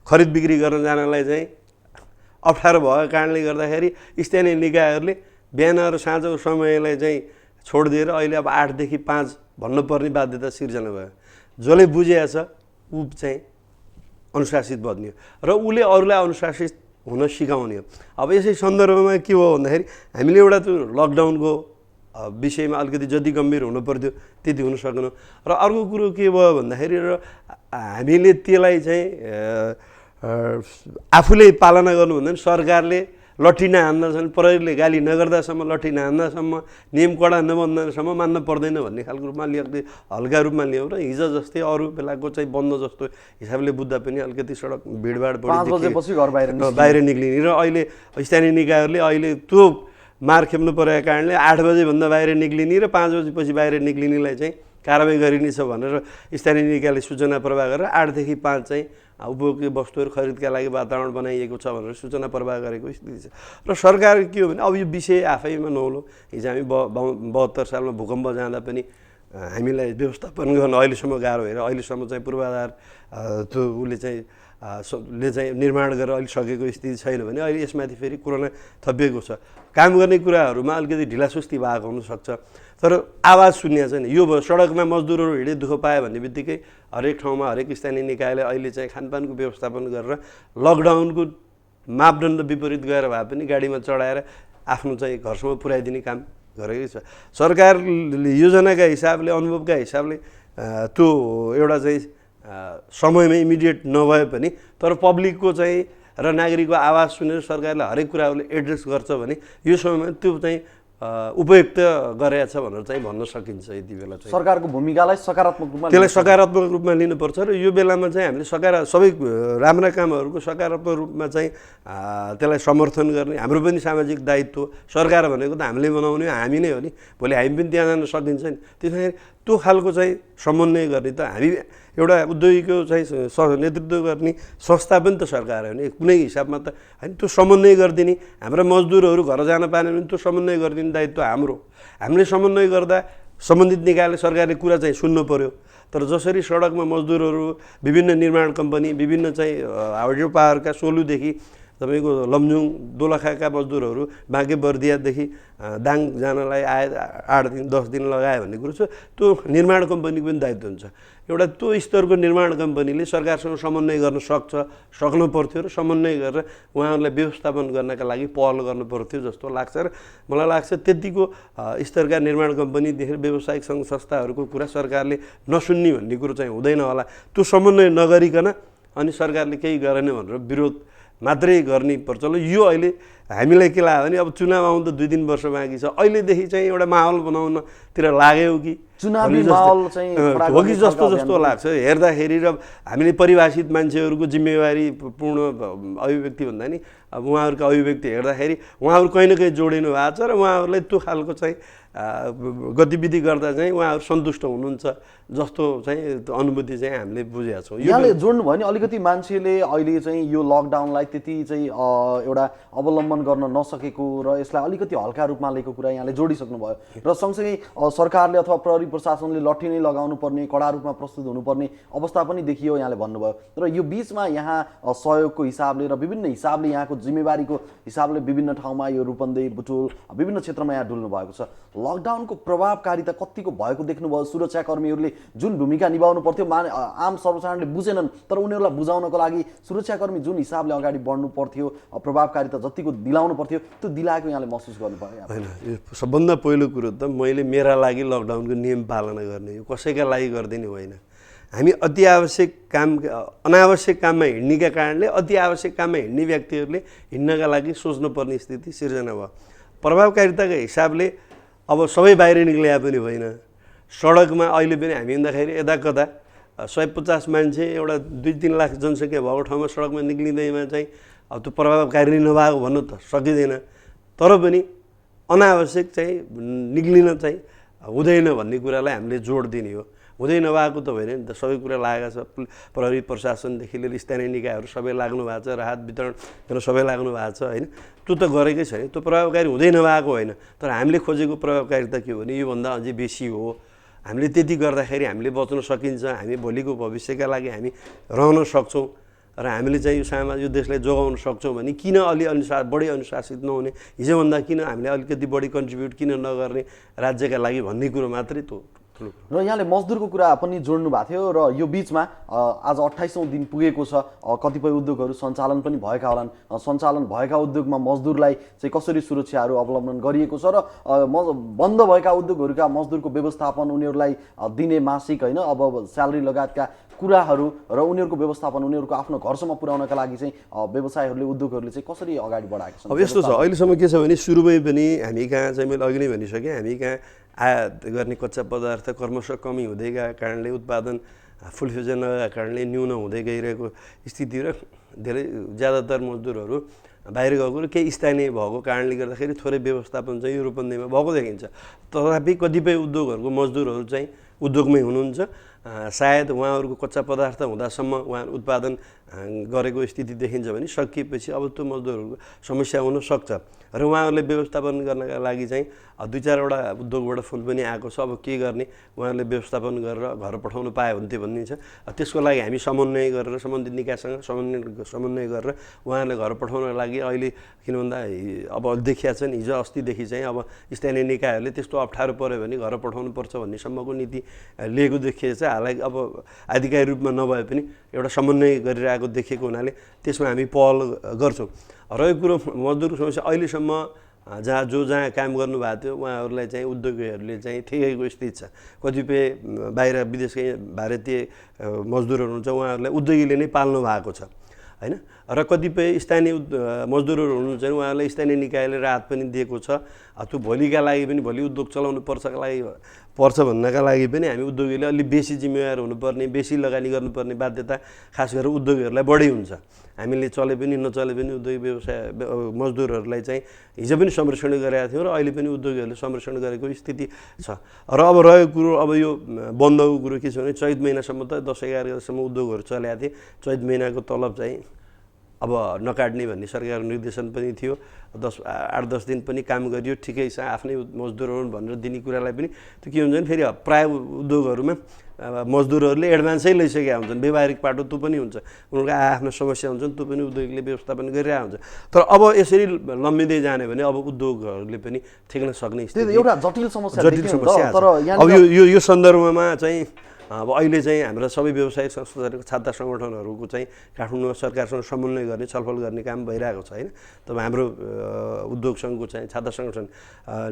खरिद बिक्री गर्न जानलाई चाहिँ अप्ठ्यारो भएको कारणले गर्दाखेरि स्थानीय निकायहरूले बिहान र साँझको समयलाई चाहिँ छोडिदिएर अहिले अब 8 देखि 5 भन्नुपर्ने बाध्यता सिर्जना भयो। जसले बुझेको छ ऊ चाहिँ अनुशासित बन्यो र उसले अरूलाई अनुशासित हुन सिकाउने हो। अब यसै सन्दर्भमा के हो भन्दाखेरि हामीले एउटा त्यो लकडाउनको विषयमा अलिकति जति गम्भीर हुनु पर्थ्यो त्यति हुन सकेनौँ। र अर्को कुरो के भयो भन्दाखेरि र हामीले त्यसलाई चाहिँ आफूले पालना गर्नु भन्दा पनि सरकारले लट्ठी नहान्दासम्म, प्रहरीले गाली नगर्दासम्म, लट्ठी नहान्दासम्म, नियम कडा नबन्दासम्म मान्न पर्दैन भन्ने खालको रूपमा अलिकति हल्का रूपमा लियौँ। र हिजो जस्तै अरू बेलाको चाहिँ बन्द जस्तो हिसाबले बुझ्दा पनि अलिकति सडक भिडभाड बाहिर निक्लिने र अहिले स्थानीय निकायहरूले अहिले त्यो मार खेप्नु परेको कारणले 8 बजेभन्दा बाहिर निक्लिने र 5 बजेपछि बाहिर निक्लिनेलाई चाहिँ कारबाही गरिने छ भनेर स्थानीय निकायले सूचना प्रवाह गरेर 8 देखि 5 चाहिँ उपभोग्य वस्तुहरू खरिदका लागि वातावरण बनाइएको छ भनेर सूचना प्रवाह गरेको स्थिति छ। र सरकार के हो भने अब यो विषय आफैमा नौलो। हिजो हामी 72 सालमा भूकम्प जाँदा पनि हामीलाई व्यवस्थापन गर्न अहिलेसम्म गाह्रो भएर अहिलेसम्म चाहिँ पूर्वाधार त्यो उसले चाहिँ निर्माण गरेर अहिले सकेको स्थिति छैन भने अहिले यसमाथि फेरि कोरोना थपिएको छ। काम गर्ने कुराहरूमा अलिकति ढिलासुस्ती भएको हुनसक्छ, तर आवाज सुन्ने छैन। यो सडकमा मजदुरहरू हिँडे दुःख पायो भन्ने बित्तिकै हरेक ठाउँमा हरेक स्थानीय निकायले अहिले चाहिँ खानपानको व्यवस्थापन गरेर लकडाउनको मापदण्ड विपरीत गएर भए पनि गाडीमा चढाएर आफ्नो चाहिँ घरसम्म पुर्याइदिने काम गरेकै छ। सरकारले योजनाका हिसाबले, अनुभवका हिसाबले त्यो एउटा चाहिँ समयमा इमिडिएट नभए पनि तर पब्लिकको चाहिँ र नागरिकको आवाज सुनेर सरकारले हरेक कुराहरूले एड्रेस गर्छ भने यो समयमा त्यो चाहिँ उपयुक्त गरेछ भनेर चाहिँ भन्न सकिन्छ। यति बेला चाहिँ सरकारको भूमिकालाई सकारात्मक रूपमा त्यसलाई सकारात्मक रूपमा लिनुपर्छ र यो बेलामा चाहिँ हामीले सबै राम्रा कामहरूको सकारात्मक रूपमा चाहिँ त्यसलाई समर्थन गर्ने हाम्रो पनि सामाजिक दायित्व। सरकार भनेको त हामीले बनाउने हामी नै हो नि, भोलि हामी पनि त्यहाँ जान सकिन्छ नि। त्यसैले त्यो खालको चाहिँ समन्वय गर्ने त हामी एउटा उद्योगीको चाहिँ नेतृत्व गर्ने संस्था पनि त सरकार हो नि कुनै हिसाबमा त होइन। त्यो समन्वय गरिदिने, हाम्रा मजदुरहरू घर जान पाएन भने त्यो समन्वय गरिदिने दायित्व हाम्रो। हामीले समन्वय गर्दा सम्बन्धित निकायले सरकारले कुरा चाहिँ सुन्नु पर्यो। तर जसरी सडकमा मजदुरहरू, विभिन्न निर्माण कम्पनी, विभिन्न चाहिँ हाइड्रो पावरका सोलुदेखि तपाईँको लमजुङ दोलखाका मजदुरहरू बाँके बर्दियादेखि दाङ जानलाई आए 8 दिन 10 दिन लगायो भन्ने कुरो छ। त्यो निर्माण कम्पनीको पनि दायित्व हुन्छ। एउटा त्यो स्तरको निर्माण कम्पनीले सरकारसँग समन्वय गर्न सक्नु पर्थ्यो र समन्वय गरेर उहाँहरूलाई व्यवस्थापन गर्नका लागि पहल गर्नु पर्थ्यो जस्तो लाग्छ। र मलाई लाग्छ त्यतिको स्तरका निर्माण कम्पनीदेखि व्यावसायिक सङ्घ संस्थाहरूको कुरा सरकारले नसुन्ने भन्ने कुरो चाहिँ हुँदैन होला। त्यो समन्वय नगरिकन अनि सरकारले केही गरेन भनेर विरोध मात्रै गर्ने प्रचलन यो अहिले हामीलाई के लाग्यो भने अब चुनाव आउनु त 2-3 वर्ष बाँकी छ। अहिलेदेखि चाहिँ एउटा माहौल बनाउनतिर लाग्यो कि चुनावी माहौल चाहिँ हो कि जस्तो लाग्छ हेर्दाखेरि। र हामीले परिभाषित मान्छेहरूको जिम्मेवारी पूर्ण अभिव्यक्ति भन्दा नि अब उहाँहरूको अभिव्यक्ति हेर्दाखेरि उहाँहरू कहीँ न कहीँ जोडिनु भएको छ र उहाँहरूलाई त्यो खालको चाहिँ गतिविधि गर्दा चाहिँ उहाँहरू सन्तुष्ट हुनुहुन्छ जस्तो चाहिँ अनुभूति चाहिँ हामीले बुझेका छौँ। यहाँले जोड्नु भयो नि अलिकति मान्छेले अहिले चाहिँ यो लकडाउनलाई त्यति चाहिँ एउटा अवलम्बन अवलम्बन गर्न नसकेको र यसलाई अलिकति हल्का रूपमा लिएको कुरा यहाँले जोडिसक्नुभयो र सँगसँगै सरकारले अथवा प्रहरी प्रशासनले लट्ठी नै लगाउनु पर्ने कडा रूपमा प्रस्तुत हुनुपर्ने अवस्था पनि देखियो यहाँले भन्नुभयो र यो बीचमा यहाँ सहयोगको हिसाबले र विभिन्न हिसाबले यहाँको जिम्मेवारीको हिसाबले विभिन्न ठाउँमा यो रूपन्देही बुटोल विभिन्न क्षेत्रमा यहाँ डुल्नु भएको छ लकडाउनको प्रभावकारिता कतिको भएको देख्नुभयो सुरक्षाकर्मीहरूले जुन भूमिका निभाउनु पर्थ्यो आम सर्वसाधारणले बुझेनन् तर उनीहरूलाई बुझाउनको लागि सुरक्षाकर्मी जुन हिसाबले अगाडि बढ्नु पर्थ्यो प्रभावकारिता जतिको दिलाउनु पर्थ्यो त्यो दिलाएको यहाँले महसुस गर्नुभयो होइन यो सबभन्दा पहिलो कुरो त मैले मेरा लागि लकडाउनको नियम पालना गर्ने यो कसैका लागि गरिदिने होइन हामी अति आवश्यक काम अनावश्यक काममा हिँड्नेका कारणले अति आवश्यक काममा हिँड्ने व्यक्तिहरूले हिँड्नका लागि सोच्नुपर्ने स्थिति सिर्जना भयो प्रभावकारिताको हिसाबले अब सबै बाहिर निक्लिया पनि होइन सडकमा अहिले पनि हामी हिँड्दाखेरि यता कता 150 मान्छे एउटा 2-3 लाख जनसङ्ख्या भएको ठाउँमा सडकमा निक्लिँदैमा चाहिँ अब त्यो प्रभावकारी नभएको भन्नु त सकिँदैन तर पनि अनावश्यक चाहिँ निक्लिन चाहिँ हुँदैन भन्ने कुरालाई हामीले जोड दिने हो हुँदै नभएको त होइन नि त सबै कुरा लागेको छ प्रहरी प्रशासनदेखि लिएर स्थानीय निकायहरू सबै लाग्नु भएको छ राहत वितरण गर्न सबै लाग्नु भएको छ होइन त्यो त गरेकै छैन त्यो प्रभावकारी हुँदै नभएको होइन तर हामीले खोजेको प्रभावकारिता के हो भने योभन्दा अझै बेसी हो हामीले त्यति गर्दाखेरि हामीले बच्न सकिन्छ हामी भोलिको भविष्यका लागि हामी रहन सक्छौँ र हामीले चाहिँ यो देशलाई जोगाउन सक्छौँ भने किन बढी अनुशासित नहुने हिजोभन्दा किन हामीले अलिकति बढी कन्ट्रिब्युट किन नगर्ने राज्यका लागि भन्ने कुरो मात्रै त र यहाँले मजदुरको कुरा पनि जोड्नु भएको थियो र यो बीचमा आज 28औं दिन पुगेको छ कतिपय उद्योगहरू सञ्चालन पनि भएका होलान् सञ्चालन भएका उद्योगमा मजदुरलाई चाहिँ कसरी सुरक्षाहरू अवलम्बन गरिएको छ र बन्द भएका उद्योगहरूका मजदुरको व्यवस्थापन उनीहरूलाई दिने मासिक होइन अब स्यालेरी लगायतका कुराहरू र उनीहरूको व्यवस्थापन उनीहरूको आफ्नो घरसम्म पुर्याउनका लागि चाहिँ व्यवसायहरूले उद्योगहरूले चाहिँ कसरी अगाडि बढाएको छ अब यस्तो छ अहिलेसम्म के छ भने सुरुमै पनि हामी कहाँ चाहिँ मैले अघि नै भनिसकेँ हामी कहाँ आयात गर्ने कच्चा पदार्थ क्रमशः कमी हुँदै गएको कारणले उत्पादन फुलफिल नभएको कारणले न्यून हुँदै गइरहेको स्थिति र धेरै ज्यादातर मजदुरहरू बाहिर गएको र केही स्थानीय भएको कारणले गर्दाखेरि थोरै व्यवस्थापन चाहिँ यो रूपन्देहीमा भएको देखिन्छ तथापि कतिपय उद्योगहरूको मजदुरहरू चाहिँ उद्योगमै हुनुहुन्छ सायद उहाँहरूको कच्चा पदार्थ हुँदासम्म उहाँहरू उत्पादन गरेको स्थिति देखिन्छ भने सकिएपछि अब त्यो मजदुरहरूको समस्या हुनसक्छ र उहाँहरूले व्यवस्थापन गर्नका लागि चाहिँ 2-4वटा उद्योगबाट फोन पनि आएको छ अब के गर्ने उहाँहरूले व्यवस्थापन गरेर घर पठाउनु पायो हुन्थ्यो भन्ने छ त्यसको लागि हामी समन्वय गरेर सम्बन्धित निकायसँग समन्वय गरेर उहाँहरूले घर पठाउनको लागि अहिले किन भन्दा अब देखिया छन् हिजो अस्तिदेखि चाहिँ अब स्थानीय निकायहरूले त्यस्तो अप्ठ्यारो पर्यो भने घर पठाउनुपर्छ भन्नेसम्मको नीति लिएको देखिएछ हालाकि अब आधिकारिक रूपमा नभए पनि एउटा समन्वय गरिरहेको देखेको हुनाले त्यसमा हामी पहल गर्छौँ रहेको कुरो मजदुरको समस्या अहिलेसम्म जहाँ काम गर्नुभएको थियो उहाँहरूलाई चाहिँ उद्योगीहरूले चाहिँ ठेकेको स्थिति छ कतिपय बाहिर विदेशकै भारतीय मजदुरहरू हुन्छ उहाँहरूलाई उद्योगीले नै पाल्नु भएको छ हैन र कतिपय स्थानीय मजदुरहरू हुनुहुन्छ उहाँहरूलाई स्थानीय निकायले राहत पनि दिएको छ त्यो भोलिका लागि पनि भोलि उद्योग चलाउनु पर्छ भन्नका लागि पनि हामी उद्योगीले अलि बेसी जिम्मेवार हुनुपर्ने बेसी लगानी गर्नुपर्ने बाध्यता खास गरेर उद्योगीहरूलाई बढी हुन्छ हामीले चले पनि नचले पनि उद्योग व्यवसाय मजदुरहरूलाई चाहिँ हिजो पनि संरक्षण गरेका थियौँ र अहिले पनि उद्योगीहरूले संरक्षण गरेको स्थिति छ र अब रहेको कुरो अब यो बन्दको कुरो के छ भने चैत महिनासम्म त 10-11 गतेसम्म उद्योगहरू चलेका थिए चैत महिनाको तलब चाहिँ अब नकाट्ने भन्ने सरकारको निर्देशन पनि थियो 8-10 दिन पनि काम गरियो ठिकै छ आफ्नै मजदुरहरू भनेर दिने कुरालाई पनि त्यो के हुन्छ भने फेरि प्राय उद्योगहरूमा मजदुरहरूले एडभान्सै लैसकेका हुन्छन् व्यावहारिक पाटो त्यो पनि हुन्छ उनीहरूको आफ्नो समस्या हुन्छन् त्यो पनि उद्योगले व्यवस्थापन गरिरहेको हुन्छ तर अब यसरी लम्बिँदै जाने भने अब उद्योगहरूले पनि ठेक्न सक्ने स्थिति एउटा जटिल समस्या तर अब यो सन्दर्भमा चाहिँ अब अहिले चाहिँ हाम्रा सबै व्यवसायिक संस्थाहरूको छात्र सङ्गठनहरूको चाहिँ काठमाडौँमा सरकारसँग समन्वय गर्ने छलफल गर्ने काम भइरहेको छ होइन तब हाम्रो उद्योग सङ्घको चाहिँ छात्र सङ्गठन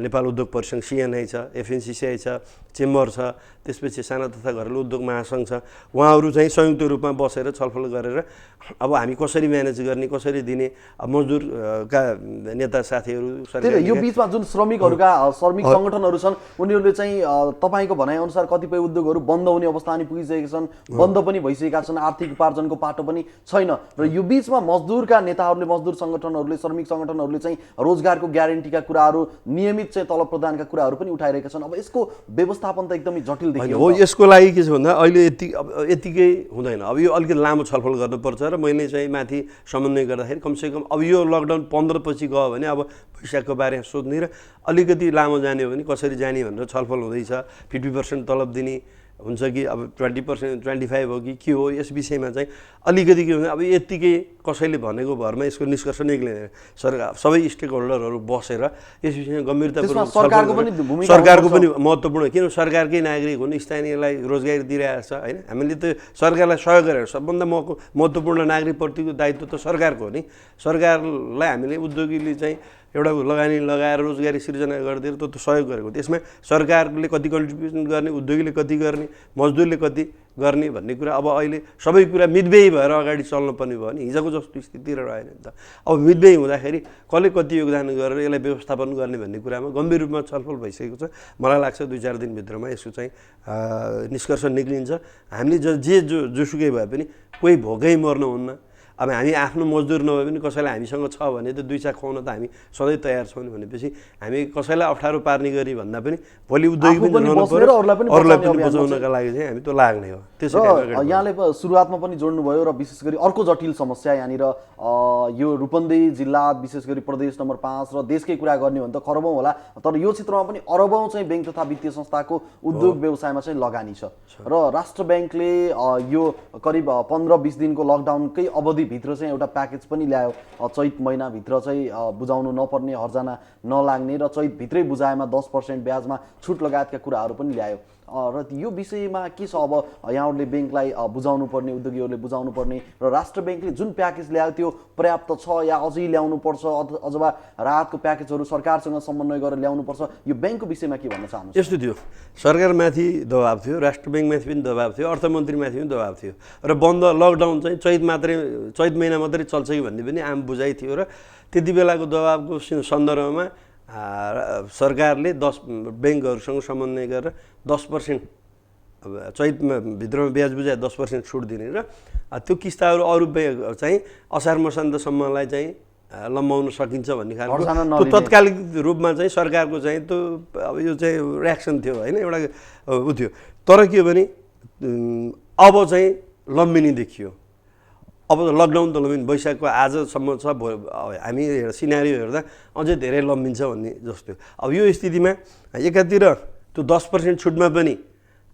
नेपाल उद्योग परिसङ्घ सिएनआई छ एफएनसिसिआई छ चेम्बर छ त्यसपछि साना तथा घरेलु उद्योग महासङ्घ छ उहाँहरू चाहिँ संयुक्त रूपमा बसेर छलफल गरेर अब हामी कसरी म्यानेज गर्ने कसरी दिने मजदुरका नेता साथीहरू यो बीचमा जुन श्रमिक सङ्गठनहरू छन् उनीहरूले चाहिँ तपाईँको भनाइअनुसार कतिपय उद्योगहरू बन्द हुने पर्ने अवस्था पनि पुगिसकेका छन्, बन्द पनि भइसकेका छन्, आर्थिक उपार्जनको पाटो पनि छैन र यो बीचमा मजदुरका नेताहरूले, मजदुर सङ्गठनहरूले, श्रमिक सङ्गठनहरूले चाहिँ रोजगारको ग्यारेन्टीका कुराहरू, नियमित चाहिँ तलब प्रदानका कुराहरू पनि उठाइरहेका छन्। अब यसको व्यवस्थापन त एकदमै जटिल देखियो। हो, यसको लागि के छ भन्दा अहिले यतिकै हुँदैन। अब यो अलिकति लामो छलफल गर्नुपर्छ र मैले चाहिँ माथि समन्वय गर्दाखेरि कमसेकम अब यो लकडाउन 15 पछि गयो भने अब भइसकेको बारेमा सोध्ने र अलिकति लामो जाने हो भने कसरी जाने भनेर छलफल हुँदैछ। 50% तलब दिने हुन्छ कि अब 20% 25 हो कि के हो, यस विषयमा चाहिँ अलिकति के हुन्छ। अब यत्तिकै कसैले भनेको भरमा यसको निष्कर्ष निक्लिँदैन। सरकार सबै स्टेक होल्डरहरू बसेर यस विषयमा गम्भीरतापूर्वक सरकारको पनि महत्त्वपूर्ण, किन सरकारकै नागरिक हुन्, स्थानीयलाई रोजगारी दिइरहेको छ होइन। हामीले त सरकारलाई सहयोग गरेर सबभन्दा महत्त्वपूर्ण नागरिकप्रतिको दायित्व त सरकारको हो नि। सरकारलाई हामीले उद्योगीले चाहिँ एउटा लगानी लगाएर रोजगारी सिर्जना गरिदिएर त्यो त सहयोग गरेको। त्यसमा सरकारले कति कन्ट्रिब्युसन गर्ने, उद्योगीले कति गर्ने, मजदुरले कति गर्ने भन्ने कुरा अब अहिले सबै कुरा मितव्ययी भएर अगाडि चल्नुपर्ने भयो नि। हिजोको जस्तो स्थिति रहेन नि त। अब मितव्ययी हुँदाखेरि कसले कति योगदान गरेर यसलाई व्यवस्थापन गर्ने भन्ने कुरामा गम्भीर रूपमा छलफल भइसकेको छ। मलाई लाग्छ 2-4 दिनभित्रमा यसको चाहिँ निष्कर्ष निक्लिन्छ। हामीले जोसुकै भए पनि कोही भोकै मर्नुहुन्न। अब हामी आफ्नो मजदुर नभए पनि कसैलाई हामीसँग छ भने त 2 चाक खुवाउन त हामी सधैँ तयार छौँ नि। भनेपछि हामी कसैलाई अप्ठ्यारो पार्ने गरी भन्दा पनि भोलि उद्योगी पनि रहनु पर्यो, अरूलाई पनि बचाउनका लागि चाहिँ हामी त्यो लाग्ने हो। त्यसैले यहाँले सुरुवातमा पनि जोड्नुभयो र विशेष गरी अर्को जटिल समस्या यहाँनिर यो रूपन्देही जिल्ला, विशेष गरी प्रदेश नम्बर 5 र देशकै कुरा गर्ने भने त खरबौँ होला, तर यो क्षेत्रमा पनि अरबौँ चाहिँ ब्याङ्क तथा वित्तीय संस्थाको उद्योग व्यवसायमा चाहिँ लगानी छ र राष्ट्र ब्याङ्कले यो करिब 15-20 दिनको लकडाउनकै अवधिभित्र चाहिँ एउटा प्याकेज पनि ल्यायो। चैत महिनाभित्र चाहिँ बुझाउनु नपर्ने, हर्जाना नलाग्ने र चैतभित्रै बुझाएमा 10% ब्याजमा छुट लगायतका कुराहरू पनि ल्यायो। र यो विषयमा के छ, अब यहाँहरूले ब्याङ्कलाई बुझाउनु पर्ने, उद्योगीहरूले बुझाउनु पर्ने र राष्ट्र ब्याङ्कले जुन प्याकेज ल्यायो त्यो पर्याप्त छ या अझै ल्याउनु पर्छ, अथवा राहतको प्याकेजहरू सरकारसँग समन्वय गरेर ल्याउनु पर्छ, यो ब्याङ्कको विषयमा के भन्न चाहनुहुन्छ? यस्तो थियो, सरकारमाथि दबाब थियो, राष्ट्र ब्याङ्कमाथि पनि दबाब थियो, अर्थमन्त्रीमाथि पनि दबाब थियो र बन्द लकडाउन चाहिँ चैत महिना मात्रै चल्छ कि भन्ने पनि आम बुझाइ थियो र त्यति बेलाको दबाबको सन्दर्भमा सरकारले 10 ब्याङ्कहरूसँग समन्वय गरेर 10% अब चैतमा भित्रमा ब्याज बुझाए 10% छुट दिने र त्यो किस्ताहरू अरू ब्याङ्क चाहिँ असार मसान्तसम्मलाई चाहिँ लम्बाउन सकिन्छ भन्ने खालको त्यो तत्कालिक रूपमा चाहिँ सरकारको चाहिँ त्यो अब यो चाहिँ रियाक्सन थियो होइन, एउटा उ थियो। तर के हो भने अब चाहिँ लम्बिनी देखियो। अब त लकडाउन त लम्बिन वैशाखको आजसम्म छ, हामी सिनारियो हेर्दा अझै धेरै लम्बिन्छ भन्ने जस्तो। अब यो स्थितिमा एकातिर त्यो 10% छुटमा पनि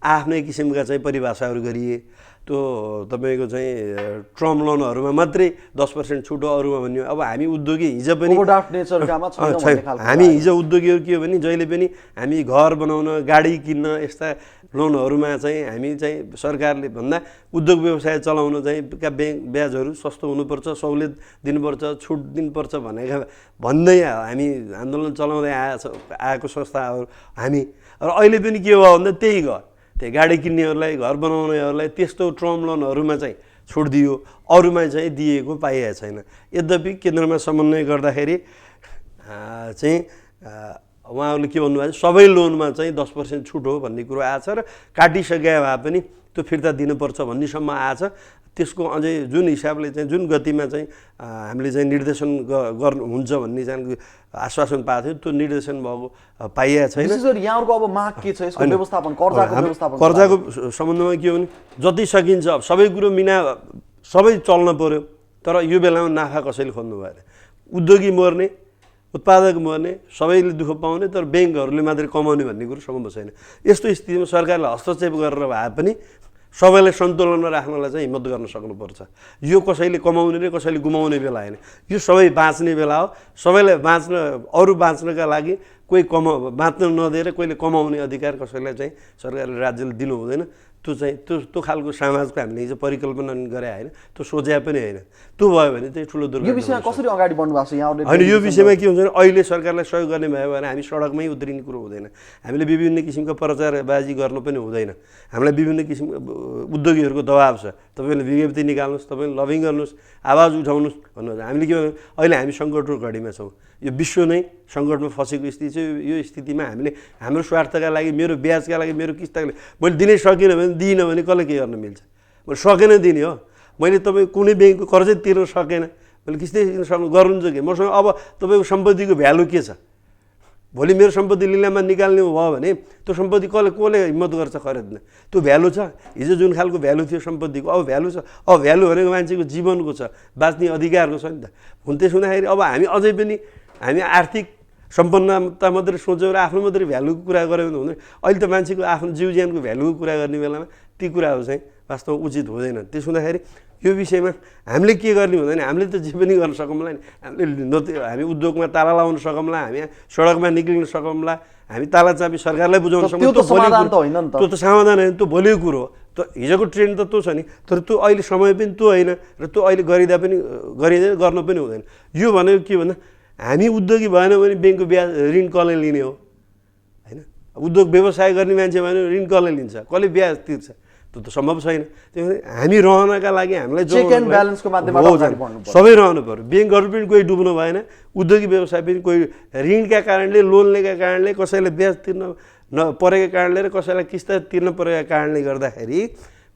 आफ्नै किसिमका चाहिँ परिभाषाहरू गरिए। त्यो तपाईँको चाहिँ टर्म लोनहरूमा मात्रै 10% छुट, अरूमा भन्यो। अब हामी उद्योगी हिजो पनि हामी हिजो उद्योगीहरू के हो भने जहिले पनि हामी घर बनाउन, गाडी किन्न, यस्ता लोनहरूमा चाहिँ हामी चाहिँ सरकारले भन्दा उद्योग व्यवसाय चलाउन चाहिँ ब्याङ्क ब्याजहरू सस्तो हुनुपर्छ, सहुलियत दिनुपर्छ, छुट दिनुपर्छ भन्दै हामी आन्दोलन चलाउँदै आएको संस्थाहरू हामी। र अहिले पनि के भयो भन्दा त्यही भयो, त्यही गाडी किन्नेहरूलाई, घर बनाउनेहरूलाई त्यस्तो टर्म लोनहरूमा चाहिँ छुट दियो, अरूमा चाहिँ दिएको पाइएको छैन। यद्यपि केन्द्रमा समन्वय गर्दाखेरि चाहिँ उहाँहरूले के भन्नुभएको छ, सबै लोनमा चाहिँ 10% छुट हो भन्ने कुरो आएछ र काटिसके भए पनि त्यो फिर्ता दिनुपर्छ भन्नेसम्म आएछ। त्यसको अझै जुन हिसाबले चाहिँ जुन गतिमा चाहिँ हामीले चाहिँ निर्देशन गर्नु हुन्छ भन्ने चाहिँ आश्वासन पाएको थियो, त्यो निर्देशन भएको पाइएको छैन। विशेष गरी यहाँहरूको अब माग के छ यसको व्यवस्थापन, कर्जाको सम्बन्धमा के हो भने जति सकिन्छ सबै कुरो मिना सबै चल्न पर्यो, तर यो बेलामा नाफा कसैले खोज्नु भएन। उद्योगी मर्ने, उत्पादक मर्ने, सबैले दुःख पाउने, तर ब्याङ्कहरूले मात्रै कमाउने भन्ने कुरो सम्भव छैन। यस्तो स्थितिमा सरकारले हस्तक्षेप गरेर भए पनि सबैलाई सन्तुलनमा राख्नलाई चाहिँ हिम्मत गर्न सक्नुपर्छ। यो कसैले कमाउने र कसैले गुमाउने बेला होइन, यो सबै बाँच्ने बेला हो। सबैलाई अरू बाँच्नका लागि कोही बाँच्न नदिएर कोहीले कमाउने अधिकार कसैलाई चाहिँ सरकारले, राज्यले दिनु हुँदैन। त्यो चाहिँ त्यो खालको समाजको हामीले हिजो परिकल्पना गरे होइन, त्यो सोचे पनि होइन। त्यो भयो भने चाहिँ ठुलो दुर्घटना। यो विषयमा कसरी अगाडि बढ्नु भएको छ यहाँहरूले? होइन, यो विषयमा के हुन्छ भने अहिले सरकारलाई सहयोग गर्ने भयो भने हामी सडकमै उत्रिने कुरो हुँदैन। हामीले विभिन्न किसिमको प्रचारबाजी गर्नु पनि हुँदैन। हामीलाई विभिन्न किसिमको उद्योगीहरूको दबाब छ, तपाईँले विज्ञप्ति निकाल्नुहोस्, तपाईँले लबिङ गर्नुहोस्, आवाज उठाउनुहोस् भन्नुहुन्छ। हामीले के भन्नु, अहिले हामी सङ्कटको घडीमा छौँ, यो विश्व नै सङ्कटमा फसेको स्थिति छ। यो स्थितिमा हामीले हाम्रो स्वार्थका लागि, मेरो ब्याजका लागि, मेरो किस्ताका लागि मैले दिनै सकिनँ भने भने दिइनँ भने कसले के गर्न मिल्छ? मैले सकेन दिने हो, मैले तपाईँ कुनै ब्याङ्कको कर्जै तिर्न सकेन, मैले किस्तै गर्नुहुन्छ कि मसँग अब तपाईँको सम्पत्तिको भ्यालु के छ? भोलि मेरो सम्पत्ति लिलाममा निकाल्ने भयो भने त्यो सम्पत्ति कसले हिम्मत गर्छ खरिद्न? त्यो भ्यालु छ? हिजो जुन खालको भ्यालु थियो सम्पत्तिको अब भ्यालु छ? अब भ्यालु भनेको मान्छेको जीवनको छ, बाँच्ने अधिकारको छ नि त। हुन त्यसो हुँदाखेरि अब हामी अझै पनि हामी आर्थिक सम्पन्नता मात्रै सोच्यौँ र आफ्नो मात्रै भ्यालुको कुरा गऱ्यो भने हुँदैन। अहिले त मान्छेको आफ्नो जीव ज्यानको भ्यालुको कुरा गर्ने बेलामा ती कुराहरू चाहिँ वास्तवमा उचित हुँदैन। त्यसो हुँदाखेरि यो विषयमा हामीले के गर्ने हुँदैन, हामीले त जे पनि गर्न सकौँला नि। हामी उद्योगमा ताला लाउन सकौँला, हामी सडकमा निक्लिन सकौँला, हामी ताला चाबी सरकारलाई बुझाउन सकौँ। त्यो त समाधान त होइन नि त। त्यो त समाधान होइन, त्यो भोलिको कुरो हो। त हिजोको ट्रेन्ड त त्यो छ नि, तर त्यो अहिले समय पनि त्यो होइन र त्यो अहिले गरिँदा पनि गरिँदैन, गर्न पनि हुँदैन। यो भनेको के भन्दा हामी उद्योगी भएन भने ब्याङ्कको ब्याज ऋण कसले लिने हो होइन? उद्योग व्यवसाय गर्ने मान्छे भयो भने ऋण कसले लिन्छ, कसले ब्याज तिर्छ? त्यो त सम्भव छैन। त्यही भएर हामी रहनका लागि हामीलाई चेक एन्ड ब्यालेन्सको माध्यमबाट अगाडि बढ्नु पर्छ। सबै रहनु पर्यो। ब्याङ्कहरू पनि कोही डुब्नु भएन, उद्योगी व्यवसाय पनि कोही ऋणका कारणले, लोन लिएका कारणले, कसैले ब्याज तिर्न नपरेका कारणले र कसैलाई किस्ता तिर्न परेका कारणले गर्दाखेरि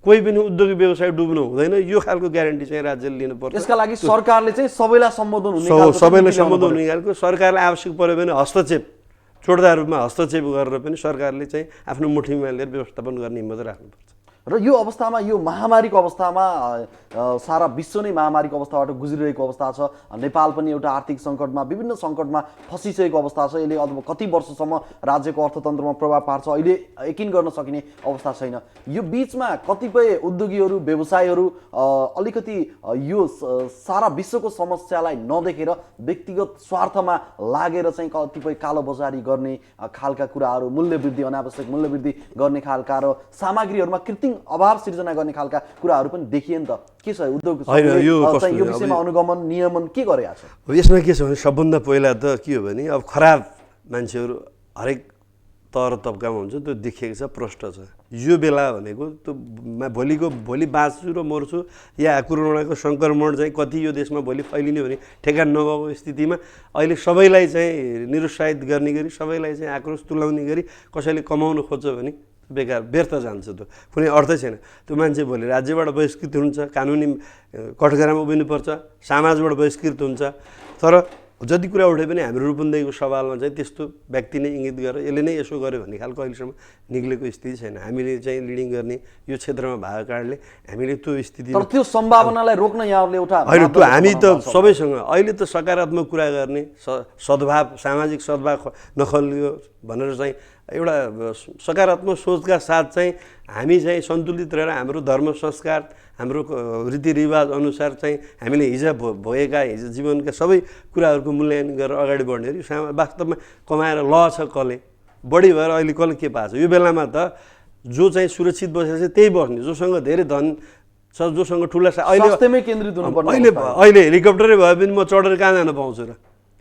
कोही पनि उद्योगी व्यवसाय डुब्नु हुँदैन। यो खालको ग्यारेन्टी चाहिँ राज्यले लिनुपर्छ। यसका लागि सरकारले चाहिँ सबैलाई सम्बोधन हुने सबैलाई सम्बोधन हुने खालको सरकारलाई आवश्यक पऱ्यो भने हस्तक्षेप, छोड्दा रूपमा हस्तक्षेप गरेर पनि सरकारले चाहिँ आफ्नो मुठीमा लिएर व्यवस्थापन गर्ने हिम्मत राख्नुपर्छ। र यो अवस्थामा, यो महामारीको अवस्थामा, सारा विश्व नै महामारीको अवस्थाबाट गुज्रिरहेको अवस्था छ। नेपाल पनि एउटा आर्थिक सङ्कटमा, विभिन्न सङ्कटमा फसिसकेको अवस्था छ। यसले अब कति वर्षसम्म राज्यको अर्थतन्त्रमा प्रभाव पार्छ अहिले यकिन गर्न सकिने अवस्था छैन। यो बिचमा कतिपय उद्योगीहरू, व्यवसायीहरू अलिकति यो सारा विश्वको समस्यालाई नदेखेर व्यक्तिगत स्वार्थमा लागेर चाहिँ कतिपय कालोबजारी गर्ने खालका कुराहरू, मूल्यवृद्धि, अनावश्यक मूल्यवृद्धि गर्ने खालका र सामग्रीहरूमा कृत्रिम अभाव सिर्जना गर्ने खालका कुराहरू पनि देखिए नि त। के छ उद्योग यो विषयमा अनुगमन, नियमन के गरेका छ? यसमा के छ भने सबभन्दा पहिला त के हो भने अब खराब मान्छेहरू हरेक तर तब्कामा हुन्छ, त्यो देखिएको छ, प्रष्ट छ। यो बेला भनेको त्यो भोलि बाँच्छु र मर्छु या कोरोनाको सङ्क्रमण चाहिँ कति यो देशमा भोलि फैलिने भने ठेगान नभएको स्थितिमा अहिले सबैलाई चाहिँ निरुत्साहित गर्ने गरी, सबैलाई चाहिँ आक्रोश तुल्याउने गरी कसैले कमाउन खोज्छ भने बेकार व्यर्थ जान्छ। त्यो कुनै अर्थै छैन। त्यो मान्छे भोलि राज्यबाट बहिष्कृत हुन्छ, कानुनी कठघरामा उभिनुपर्छ, समाजबाट बहिष्कृत हुन्छ। तर जति कुरा उठे पनि हाम्रो रूपन्देहीको सवालमा चाहिँ त्यस्तो व्यक्ति नै इङ्गित गरेर यसले नै यसो गर्यो भन्ने खालको अहिलेसम्म निक्लेको स्थिति छैन। हामीले चाहिँ लिडिङ गर्ने यो क्षेत्रमा भएको कारणले हामीले त्यो स्थिति, तर त्यो सम्भावनालाई रोक्न यहाँहरूले एउटा होइन, त्यो हामी त सबैसँग अहिले त सकारात्मक कुरा गर्ने, सद्भाव, सामाजिक सद्भाव नखलियो भनेर चाहिँ एउटा सकारात्मक सोचका साथ चाहिँ हामी चाहिँ सन्तुलित रहेर हाम्रो धर्म संस्कार, हाम्रो रीतिरिवाज अनुसार चाहिँ हामीले हिजो भएका हिजो जीवनका सबै कुराहरूको मूल्याङ्कन गरेर अगाडि बढ्ने। वास्तवमा कमाएर ल छ कसले, बढी भएर अहिले कसले के पाएको छ? यो बेलामा त जो चाहिँ सुरक्षित बसेको छ त्यही बस्ने, जोसँग धेरै धन छ, जोसँग ठुला स्वास्थ्यमै केन्द्रित हुनुपर्ने। अहिले हेलिकप्टरै भए पनि म चढेर कहाँ जान पाउँछु र?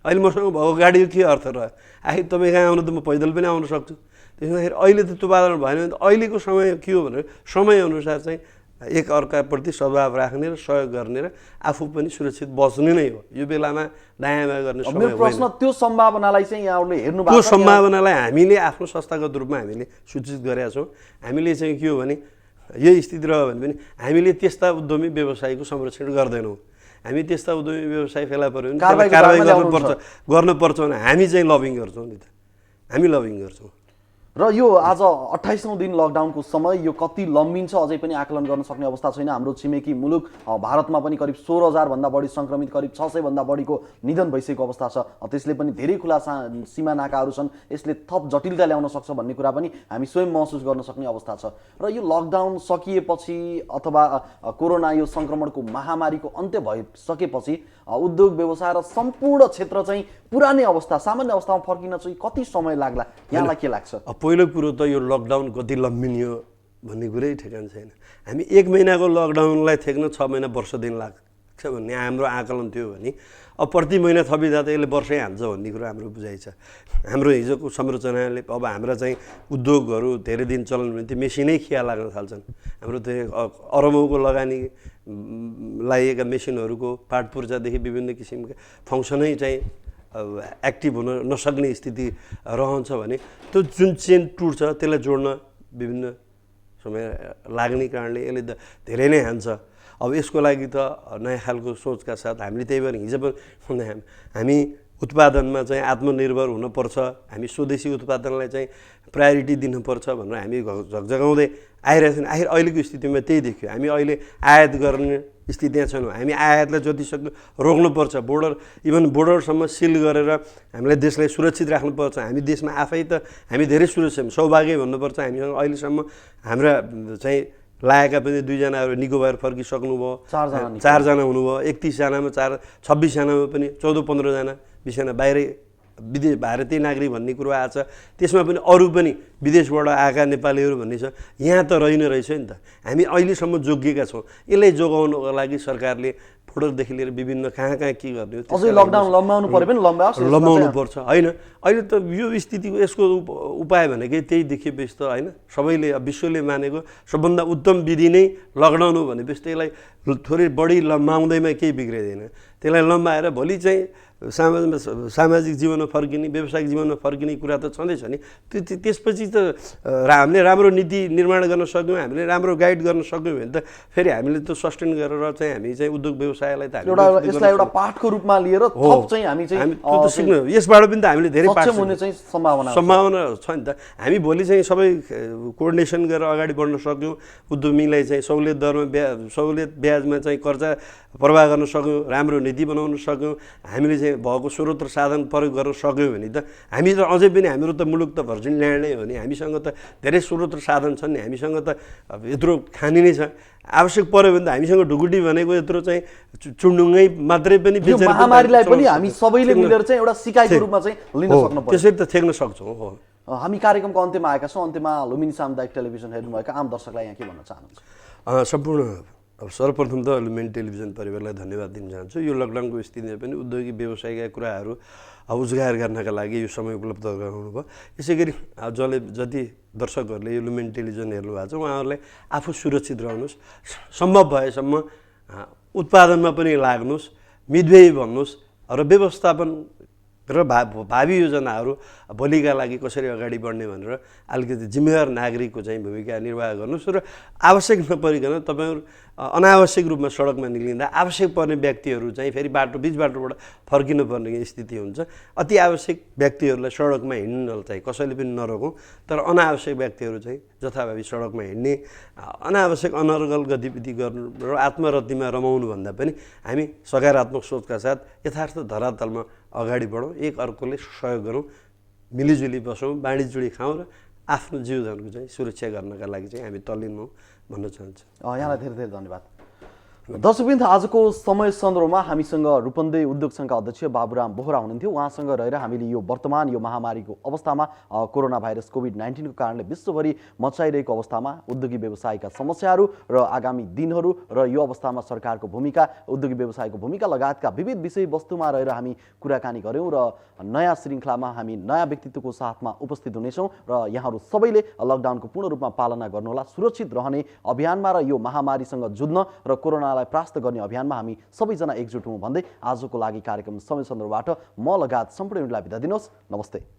अहिले मसँग भएको गाडीको के अर्थ रह्यो? तपाईँ कहाँ आउनु त म पैदल पनि आउन सक्छु। त्यसो हुँदाखेरि अहिले त त्यो वातावरण भएन भने त अहिलेको समय के हो भने समयअनुसार चाहिँ एक अर्काप्रति सद्भाव राख्ने र सहयोग गर्ने र आफू पनि सुरक्षित बस्ने नै हो। यो बेलामा दायाँ बायाँ गर्ने समय मेरो प्रश्न त्यो सम्भावनालाई चाहिँ यहाँहरूले हेर्नु भएको छ? त्यो सम्भावनालाई हामीले आफ्नो संस्थागत रूपमा हामीले सूचित गरेका छौँ। हामीले चाहिँ के हो भने यही स्थिति रह्यो भने पनि हामीले त्यस्ता उद्यमी व्यवसायीको संरक्षण गर्दैनौँ। हामी त्यस्ता उद्यमी व्यवसाय फेला पऱ्यो भने कारबाही गर्नुपर्छ भने हामी चाहिँ लबिङ गर्छौँ नि त, हामी लबिङ गर्छौँ। र यो आज 28औं दिन लकडाउनको समय यो कति लम्बिन्छ अझै पनि आकलन गर्न सक्ने अवस्था छैन। हाम्रो छिमेकी मुलुक भारतमा पनि करिब 16,000 भन्दा बढी संक्रमित, करिब 600 भन्दा बढीको निधन भइसकेको अवस्था छ। त्यसले पनि धेरै खुला सीमा नाकाहरू छन्, यसले थप जटिलता ल्याउन सक्छ भन्ने कुरा पनि हामी स्वयं महसुस गर्न सक्ने अवस्था छ। र यो लकडाउन सकिएपछि अथवा कोरोना यो संक्रमणको महामारीको अन्त्य भइसकेपछि उद्योग व्यवसाय र सम्पूर्ण क्षेत्र चाहिँ पुरानै अवस्था, सामान्य अवस्थामा फर्किन चाहिँ कति समय लाग्ला, यहाँलाई के लाग्छ? पहिलो कुरो त यो लकडाउन कति लम्बिने हो भन्ने कुरै ठेगान छैन। हामी 1 महिनाको लकडाउनलाई थेक्न 6 महिना वर्ष दिन लाग्छ भन्ने हाम्रो आकलन थियो भने अब प्रति महिना थपिँदा त यसले वर्षै हाल्छ भन्ने कुरो हाम्रो बुझाइ छ। हाम्रो हिजोको संरचनाले अब हाम्रा चाहिँ उद्योगहरू धेरै दिन चल्नु भने त्यो मेसिनै खिया लाग्न थाल्छन्। हाम्रो त्यो अरबौँको लगानी लगाइएका मेसिनहरूको पार्ट पूर्जादेखि विभिन्न किसिमका फङ्सनै चाहिँ एक्टिभ हुन नसक्ने स्थिति रहन्छ भने त्यो जुन चेन टुट्छ त्यसलाई जोड्न विभिन्न समय लाग्ने कारणले यसले धेरै नै हान्छ। अब यसको लागि त नयाँ खालको सोचका साथ हामीले त्यही भएर हिजो पनि हामी उत्पादनमा चाहिँ आत्मनिर्भर हुनुपर्छ, हामी स्वदेशी उत्पादनलाई चाहिँ प्रायोरिटी दिनुपर्छ भनेर हामी झकझगाउँदै आइरहेको छौँ। आखिर अहिलेको स्थितिमा त्यही देखियो। हामी अहिले आयात गर्ने स्थितिमा छैनौँ। हामी आयातलाई जतिसक्दो रोक्नुपर्छ, इभन बोर्डरसम्म सिल गरेर हामीलाई देशलाई सुरक्षित राख्नुपर्छ। हामी देशमा आफै त हामी धेरै सुरक्षित छौँ, सौभाग्य भन्नुपर्छ। हामीसँग अहिलेसम्म हाम्रा चाहिँ लागेका पनि 2 जनाहरू निको भएर फर्किसक्नुभयो, 4 जना हुनुभयो, 31 जनामा 26 जनामा पनि 14-15 जना 20 जना बाहिरै भारतीय नागरिक भन्ने कुरो आएको छ। त्यसमा पनि अरू पनि विदेशबाट आएका नेपालीहरू भन्ने छ। यहाँ त रहेछ नि त। हामी अहिलेसम्म जोगिएका छौँ। यसलाई जोगाउनको लागि सरकारले बोर्डरदेखि लिएर विभिन्न कहाँ के गर्ने हो, अझै लकडाउन लम्बाउनु पर्यो पनि लम्बाउनु पर्छ होइन। अहिले त यो स्थितिको यसको उपाय भनेकै त्यही देखिएपछि त होइन, सबैले विश्वले मानेको सबभन्दा उत्तम विधि नै लकडाउन हो भनेपछि त्यसलाई थोरै बढी लम्बाउँदैमा केही बिग्रिँदैन। त्यसलाई लम्बाएर भोलि चाहिँ सामाजिक जीवनमा फर्किने, व्यावसायिक जीवनमा फर्किने कुरा त छँदैछ नि। त्यसपछि त हामीले राम्रो नीति निर्माण गर्न सक्यौँ, हामीले राम्रो गाइड गर्न सक्यौँ भने त फेरि हामीले त सस्टेन गरेर चाहिँ हामी चाहिँ उद्योग व्यवसायलाई त यसलाई एउटा पाठको रूपमा लिएर थप चाहिँ हामी सिक्नु, यसबाट पनि त हामीले धेरै पाठ हुने चाहिँ सम्भावना छ नि त। हामी भोलि चाहिँ सबै कोअर्डिनेसन गरेर अगाडि बढ्न सक्यौँ, उद्यमीलाई चाहिँ सहुलियत दरमा सहुलियत ब्याजमा चाहिँ कर्जा प्रवाह गर्न सक्यौँ, राम्रो नीति बनाउन सक्यौँ, हामीले चाहिँ भएको स्रोत र साधन प्रयोग गर्न सक्यौँ भने त हामी त अझै पनि हाम्रो त मुलुक त भर्जिन ल्यान्ड नै हो नि। हामीसँग त धेरै स्रोत र साधन छन् नि, हामीसँग त यत्रो खानी नै छ। आवश्यक पर्यो भने त हामीसँग ढुकुटी भनेको यत्रो चाहिँ चुन्डुङ्गै मात्रै पनि महामारीलाई पनि हामी सबैले मिलेर चाहिँ एउटा सिकाइको रूपमा चाहिँ लिन सक्नु पर्छ। त्यसरी त थेक्न सक्छौँ। हो, हामी कार्यक्रमको अन्त्यमा आएका छौँ। अन्त्यमा लुम्बिनी सामुदायिक टेलिभिजन हेर्नुभएका आम दर्शकलाई यहाँ के भन्न चाहनुहुन्छ? सम्पूर्ण सर्वप्रथम त लुम्बिनी टेलिभिजन परिवारलाई धन्यवाद दिन चाहन्छु। यो लकडाउनको स्थितिमा पनि उद्योगिक व्यवसायका कुराहरू उजागर गर्नका लागि यो समय उपलब्ध गराउनु भयो। यसै गरी जति दर्शकहरूले यो लुम्बिनी टेलिभिजन हेर्नुभएको छ उहाँहरूलाई आफू सुरक्षित रहनुहोस्, सम्भव भएसम्म उत्पादनमा पनि लाग्नुहोस्, मितव्ययी भन्नुहोस् र व्यवस्थापन र भावी योजनाहरू भोलिका लागि कसरी अगाडि बढ्ने भनेर अलिकति जिम्मेवार नागरिकको चाहिँ भूमिका निर्वाह गर्नुहोस् र आवश्यक नपरिकन तपाईँहरू अनावश्यक रूपमा सडकमा निक्लिँदा आवश्यक पर्ने व्यक्तिहरू चाहिँ फेरि बिच बाटोबाट फर्किनुपर्ने स्थिति हुन्छ। अति आवश्यक व्यक्तिहरूलाई सडकमा हिँड्न चाहिँ कसैले पनि नरोकौँ, तर अनावश्यक व्यक्तिहरू चाहिँ जथाभावी सडकमा हिँड्ने, अनावश्यक अनर्गल गतिविधि गर्नु र आत्मरतिमा रमाउनुभन्दा पनि हामी सकारात्मक सोचका साथ यथार्थ धरातलमा अगाडि बढौँ, एक अर्कोले सहयोग गरौँ, मिलिजुली बसौँ, बाँडीचुडी खाउँ र आफ्नो जीवनको चाहिँ सुरक्षा गर्नका लागि चाहिँ हामी तल्लीन हौँ भन्न चाहन्छु। यहाँलाई धेरै धेरै धन्यवाद। दर्शकवृन्द, आजको समय सन्दर्भमा हामीसँग रूपन्देही उद्योग सङ्घका अध्यक्ष बाबुराम बोहरा हुनुहुन्थ्यो। उहाँसँग रहेर हामीले यो वर्तमान यो महामारीको अवस्थामा कोरोना भाइरस कोभिड-19 को कारणले विश्वभरि मचाइरहेको अवस्थामा उद्योगिक व्यवसायका समस्याहरू र आगामी दिनहरू र यो अवस्थामा सरकारको भूमिका, उद्योगिक व्यवसायको भूमिका लगायतका विविध विषयवस्तुमा रहेर हामी कुराकानी गऱ्यौँ र नयाँ श्रृङ्खलामा हामी नयाँ व्यक्तित्वको साथमा उपस्थित हुनेछौँ र यहाँहरू सबैले लकडाउनको पूर्ण रूपमा पालना गर्नुहोला। सुरक्षित रहने अभियानमा र यो महामारीसँग जुझ्न र कोरोनालाई परास्त गर्ने अभियानमा हामी सबैजना एकजुट हौँ भन्दै आजको लागि कार्यक्रम समय सन्दर्भबाट म लगायत सम्पूर्ण युनिटलाई बिदा दिनुहोस्। नमस्ते।